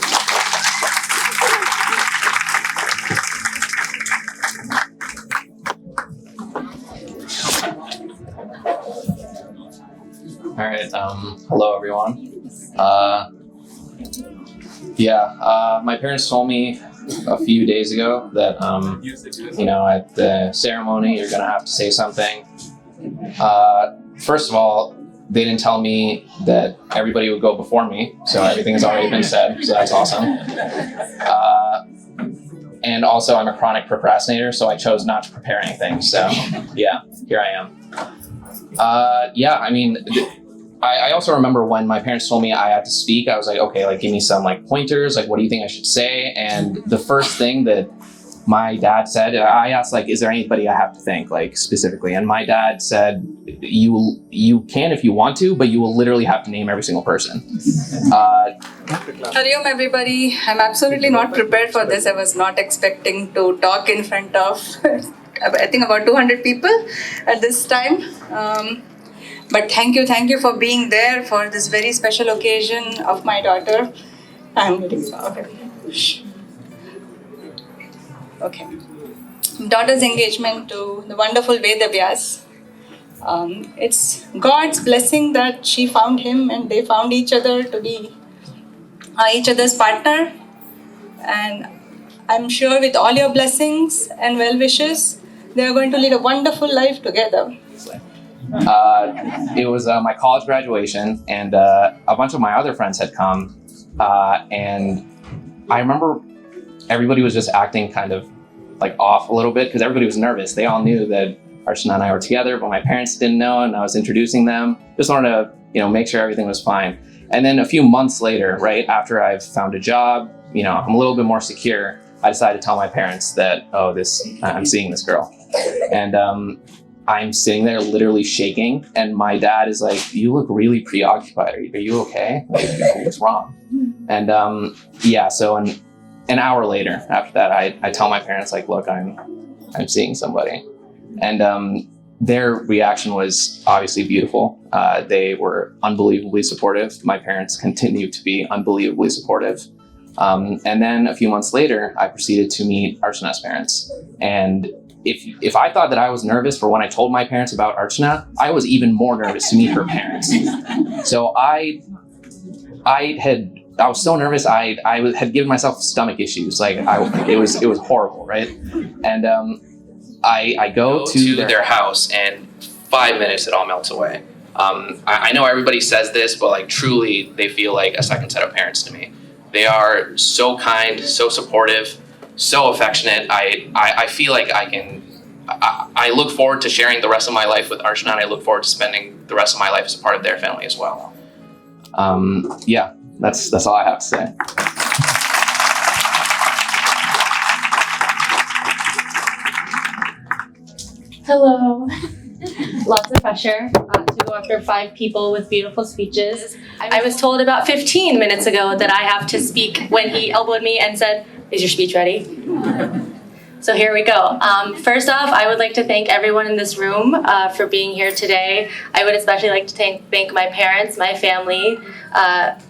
All right. Hello, everyone. My parents told me a few days ago that at the ceremony you're gonna have to say something. First of all, they didn't tell me that everybody would go before me, so everything has already been said, so that's awesome. And also, I'm a chronic procrastinator, so I chose not to prepare anything. So, yeah, here I am. I also remember when my parents told me I had to speak, I was like, okay, give me some pointers, what do you think I should say? And the first thing that my dad said, I asked, like, is there anybody I have to thank, like, specifically? And my dad said, you can if you want to, but you will literally have to name every single person. Hariom, everybody. I'm absolutely not prepared for this. I was not expecting to talk in front of, I think, about 200 people at this time. But thank you for being there for this very special occasion of my daughter. I'm getting okay. Daughter's engagement to the wonderful Vedavyas. It's God's blessing that she found him and they found each other to be each other's partner. And I'm sure with all your blessings and well wishes, they are going to lead a wonderful life together. It was my college graduation, and a bunch of my other friends had come, and I remember everybody was just acting kind of like off a little bit because everybody was nervous. They all knew that Archana and I were together, but my parents didn't know, and I was introducing them. Just wanted to, make sure everything was fine. And then a few months later, right after I've found a job, I'm a little bit more secure, I decided to tell my parents that, I'm seeing this girl. And I'm sitting there literally shaking, and my dad is like, you look really preoccupied. Are you okay? Like, what's wrong? And so an hour later after that, I tell my parents, like, look, I'm seeing somebody. And their reaction was obviously beautiful. They were unbelievably supportive. My parents continued to be unbelievably supportive. And then a few months later, I proceeded to meet Archana's parents. And if I thought that I was nervous for when I told my parents about Archana, I was even more nervous to meet her parents. So I was so nervous. I had given myself stomach issues. Like it was horrible, right? And I go to their house, and 5 minutes it all melts away. I know everybody says this, but like truly, they feel like a second set of parents to me. They are so kind, so supportive, so affectionate. I feel like I look forward to sharing the rest of my life with Archana, and I look forward to spending the rest of my life as a part of their family as well. That's all I have to say. Hello. Lots of pressure to go after 5 people with beautiful speeches. I was told about 15 minutes ago that I have to speak when he elbowed me and said, "Is your speech ready?" So here we go. First off, I would like to thank everyone in this room for being here today. I would especially like to thank my parents, my family,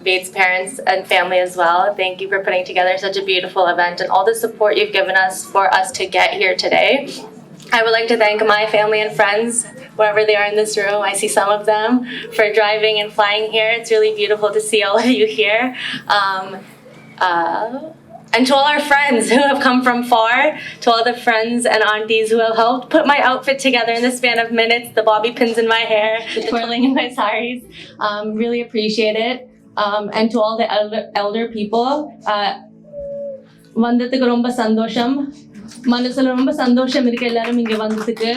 Ved's parents and family as well. Thank you for putting together such a beautiful event and all the support you've given us for us to get here today. I would like to thank my family and friends, wherever they are in this room. I see some of them, for driving and flying here. It's really beautiful to see all of you here. And to all our friends who have come from far, to all the friends and aunties who have helped put my outfit together in the span of minutes, the bobby pins in my hair, the twirling in my saris, really appreciate it. And to all the elder people, vandadhukku romba sandosham. மனசுல ரொம்ப சந்தோஷம் இருக்கு எல்லாரும் இங்க வந்ததுக்கு.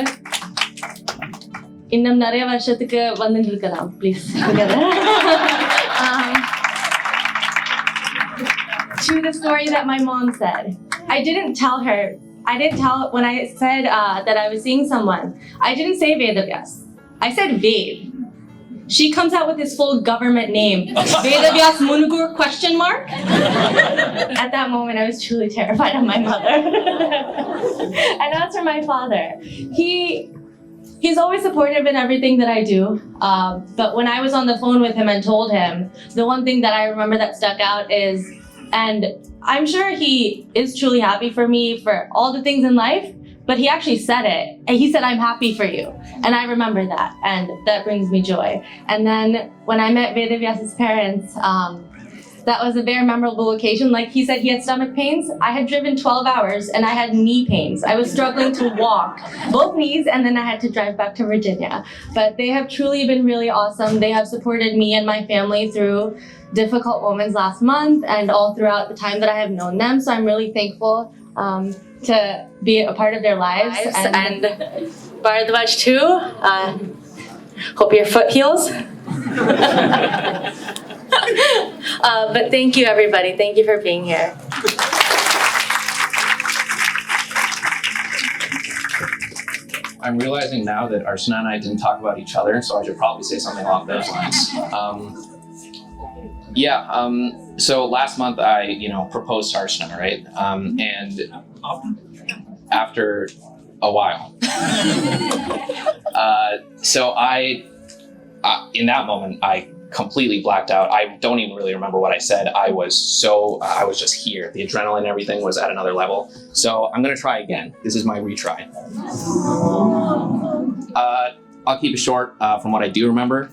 இன்னும் நிறைய வருஷத்துக்கு வந்துட்டு இருக்கலாம் please. To the story that my mom said, I didn't tell when I said that I was seeing someone, I didn't say Vedavyas. I said Ved. She comes out with his full government name, Vedavyas Munugur ? At that moment, I was truly terrified of my mother. And as for my father, he's always supportive in everything that I do. But when I was on the phone with him and told him, the one thing that I remember that stuck out is, and I'm sure he is truly happy for me for all the things in life, but he actually said it. And he said, "I'm happy for you." And I remember that, and that brings me joy. And then when I met Vedavyas' parents, that was a very memorable occasion. Like he said, he had stomach pains. I had driven 12 hours and I had knee pains. I was struggling to walk, both knees, and then I had to drive back to Virginia. But they have truly been really awesome. They have supported me and my family through difficult moments last month and all throughout the time that I have known them. So I'm really thankful to be a part of their lives. And Bharadwaj too. Hope your foot heals. But thank you, everybody. Thank you for being here. I'm realizing now that Archana and I didn't talk about each other, so I should probably say something along those lines. So last month I, proposed to Archana, right? And after a while. In that moment, I completely blacked out. I don't even really remember what I said. I was just here. The adrenaline and everything was at another level. So I'm gonna try again. This is my retry. I'll keep it short from what I do remember.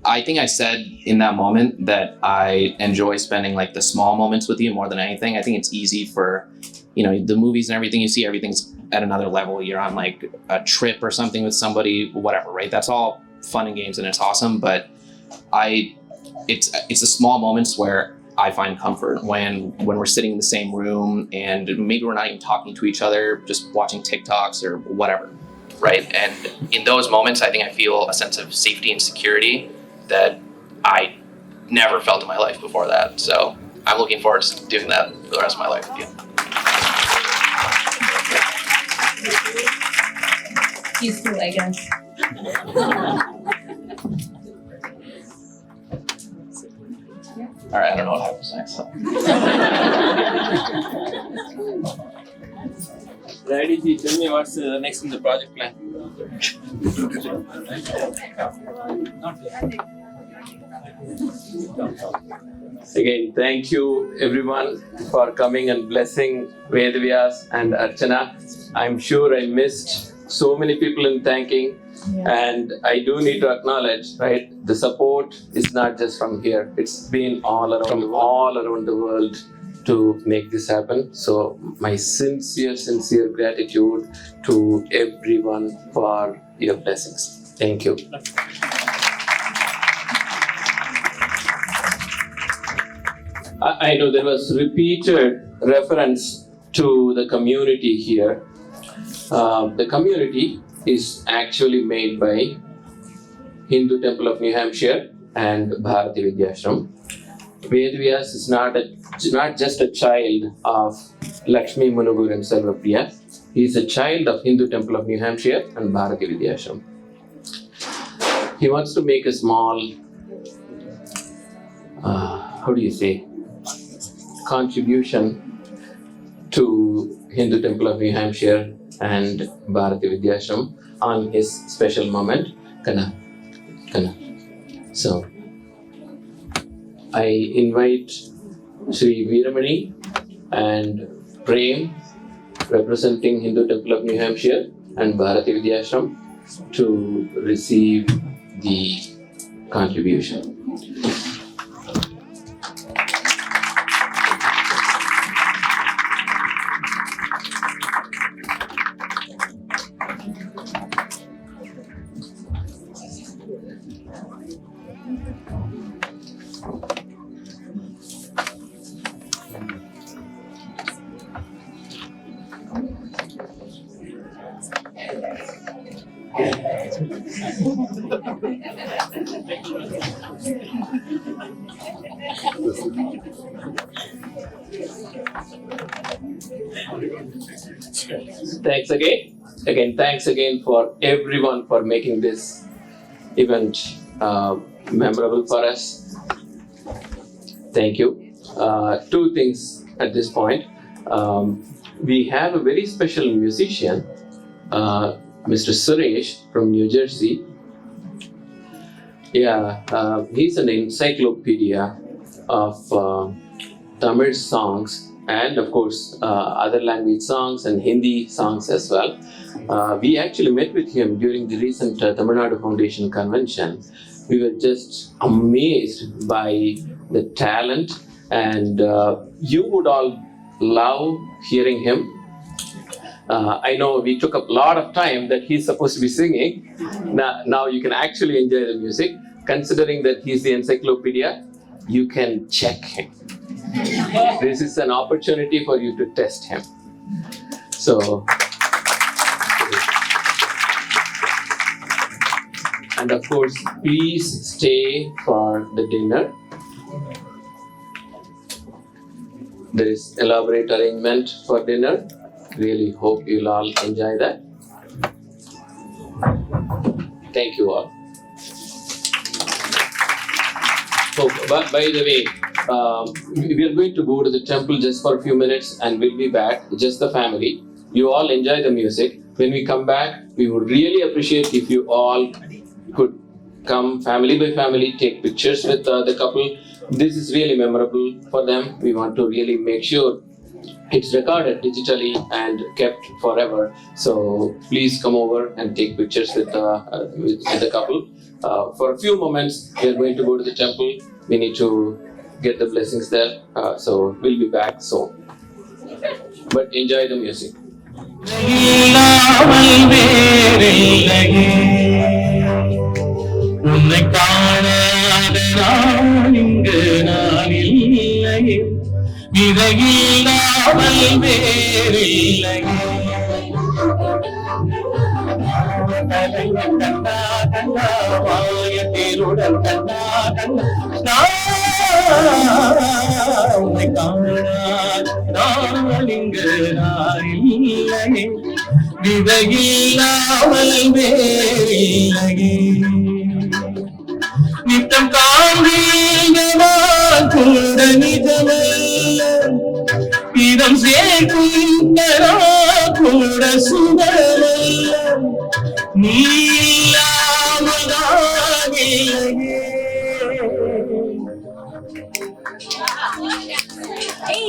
I think I said in that moment that I enjoy spending like the small moments with you more than anything. I think it's easy for, the movies and everything you see, everything's at another level. You're on like a trip or something with somebody, whatever, right? That's all fun and games and it's awesome, but it's the small moments where I find comfort when we're sitting in the same room and maybe we're not even talking to each other, just watching TikToks or whatever, right? And in those moments, I think I feel a sense of safety and security that I never felt in my life before that. So I'm looking forward to doing that for the rest of my life with you. Peaceful, I guess. All right, I don't know what happens next. Radhi, tell me what's next in the project plan? Again, thank you everyone for coming and blessing Vedavyas and Archana. I'm sure I missed so many people in thanking. And I do need to acknowledge, right, the support is not just from here. It's been all around the world to make this happen. So my sincere gratitude to everyone for your blessings. Thank you. I know there was repeated reference to the community here. The community is actually made by Hindu Temple of New Hampshire and Bharati Vidyashram. Vedavyas is not just a child of Lakshmi Munugur and Sarvapriya. He is a child of Hindu Temple of New Hampshire and Bharati Vidyashram. He wants to make a small, contribution to Hindu Temple of New Hampshire and Bharati Vidyashram on his special moment. Kana. So, I invite Sri Veeramani and Prem, representing Hindu Temple of New Hampshire and Bharati Vidyashram, to receive the contribution. Thanks again for everyone for making this event memorable for us. Thank you. Two things at this point. We have a very special musician, Mr. Suresh from New Jersey. He's an encyclopedia of Tamil songs and of course other language songs and Hindi songs as well. We actually met with him during the recent Tamil Nadu Foundation convention. We were just amazed by the talent, and you would all love hearing him. I know we took up a lot of time that he's supposed to be singing. Now you can actually enjoy the music. Considering that he's the encyclopedia, you can check him. This is an opportunity for you to test him. So, and of course, please stay for the dinner. There is elaborate arrangement for dinner. Really hope you'll all enjoy that. Thank you all. Oh, by the way, we are going to go to the temple just for a few minutes and we'll be back, just the family. You all enjoy the music. When we come back, we would really appreciate if you all could come family by family, take pictures with the couple. This is really memorable for them. We want to really make sure it's recorded digitally and kept forever. So please come over and take pictures with the couple. For a few moments, we are going to go to the temple. We need to get the blessings there. So we'll be back soon. But enjoy the music. உன்னை காணாத நான் இங்கு நான் இல்லையே, விதையில்லாமல் வேறில்லையே. கண்டா கண்டா வாயத்திருடல் கண்டா கண்டா, உன்னை காணாத நான் இங்கு நான் இல்லையே, விதையில்லாமல் வேறில்லையே. நித்தம் காண்பீங்களால் கூட நிஜமல்ல, இதம் சேர்க்கும் தரா கூட சுகமல்ல, நீ இல்லாமல் நான் இல்லையே.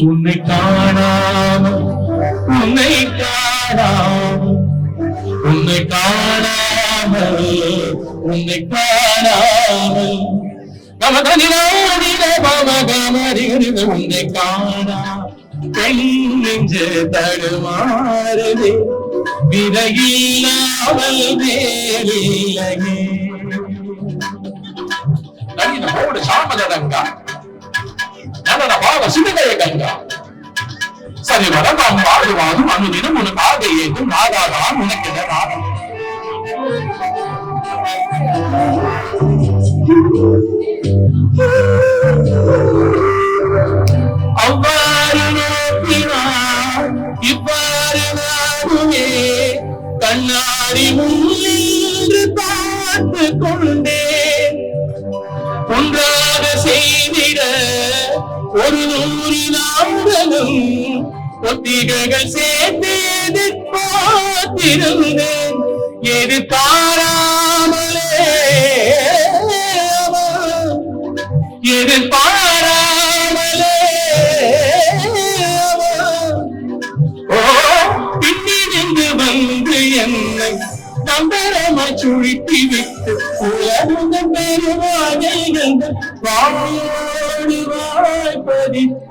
உன்னை காணாமல் உன்னை காணாமல் உன்னை காணாமல் உன்னை காணாமல் உன்னை காணா கை நெஞ்சு தடுமாறுதே, விதையில்லாமல் வேறில்லையே. நவீன சாமதடங்கா நலன பாவ சிவகய கங்கா சரி வரலாம் வாழ்வாதும் அனுதினம் உனக்காக ஏதும் நாதாதான் உனக்கு நாதம். அவ்வாறு நோக்கினார் இவ்வாறு நாடுமே, கண்ணாடி முன்னின்று பார்த்து கொண்டேன். ஒன்றாக செய்திட ஒரு 100 நாட்களும் ஒத்திகைகள் சேர்த்து எதிர்பார்த்திருந்தேன். எதிர்பாராமலே எதிர்பாராமலே பின்னிருந்து வந்து என்னை நம்பரமாய் சுழித்தி விட்டு உலக பெருவாதைகள் வாயோடு வாய்ப்பதித்தார்.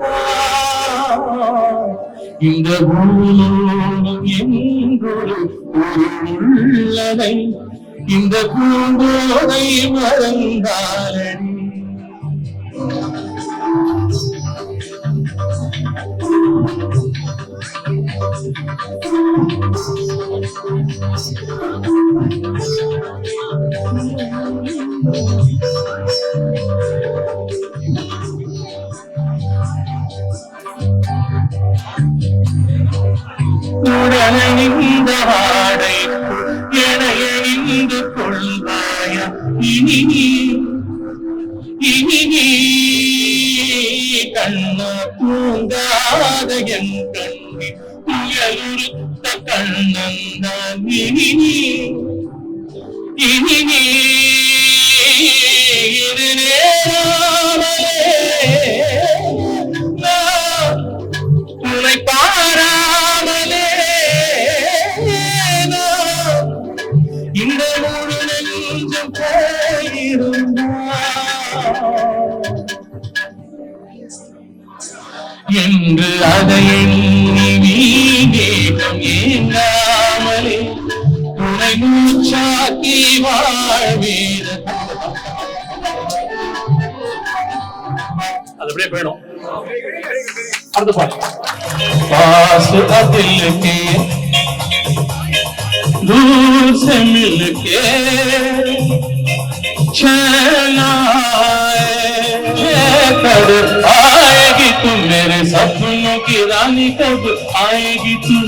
இந்த பூலோகம் எங்கொரு உள்ளதை இந்த பூங்கோதை மறந்தாரடி. உடனிந்த வாடை எனையணிந்து கொள்வாய இனி இனி கண்ண தூங்காத என் கண்ணி உயலுறுத்த கண்ணந்தான் இனி இது நேராமலே உன்னை பாராமலே இந்த முழு நெஞ்சம் என்று அதை எண்ணி நீக்கம் ஏங்காமலே உன்னை மூச்சாக்கி வாழ்வீர. அது அப்படியே போயிடும். அடுத்த பாட்டு. पास दिल के दूर से मिल के कब आएगी तुम मेरे सपनों की रानी, कब आएगी तू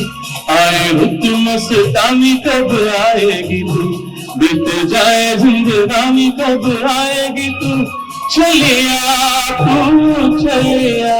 आए रुत मस्तानी, कब आएगी तू बीत जाए जिंदगानी कब आएगी तू चलिया तू चलिया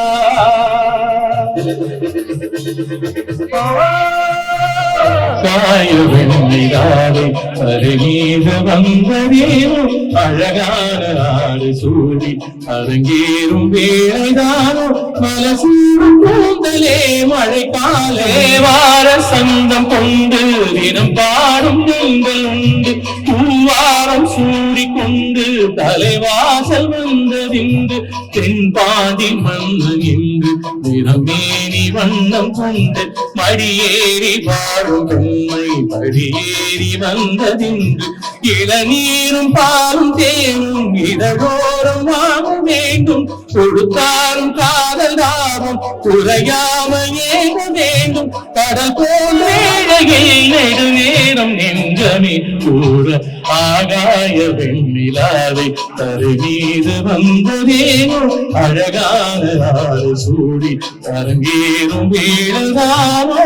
காய வெண்ணிலாவை அருகீது வந்ததேனும் அழகான ஆடு சூடி அரங்கேறும் வேளைதானோ மலசூடும் கூந்தலே மழைக்காலே வார சந்தம் கொண்டு தினம் பாடும் நீங்கள் உண்டு பூவாரம் சூடி கொண்டு தலைவாசல் வந்ததின்று தென்பாண்டி மண்ணு நின்று நிறமேனி வண்ணம் கொண்டு மடியேறி வாழும் உண்மை படியேறி வந்ததின்று இளநீரும் பாலும் தேனும் இதழோரம் வாங்க வேண்டும் கொடுத்தாரும் காதல் தாரும் குறையாமல் ஏக வேண்டும் கடல் போன்றேழையில் நெடுநேரம் நெஞ்சமே கூற ஆகாய வெண்ணிலாவை தரு மீது வந்ததேனோ அழகான ஆறு சூடி அரங்கேறும் வேளதானோ.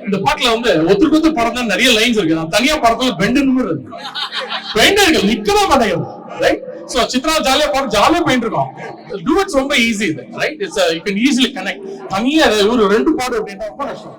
இந்த பாட்டுல ஒருத்தருக்கு ஒருத்தர் படத்துல நிறைய லைன்ஸ் இருக்கு. நான் தனியா படத்துல பெண்டு இருக்கு, பெண்டர்கள் நிக்கவே மாட்டேங்குது, ரைட்? சோ சித்ரா ஜாலியா பாட்டு ஜாலியா பெயிண்ட் இருக்கும். டூவட்ஸ் ரொம்ப ஈஸி இது, right? It's you can easily connect. தனியா ஒரு ரெண்டு பாடு அப்படின்னா ரொம்ப கஷ்டம்.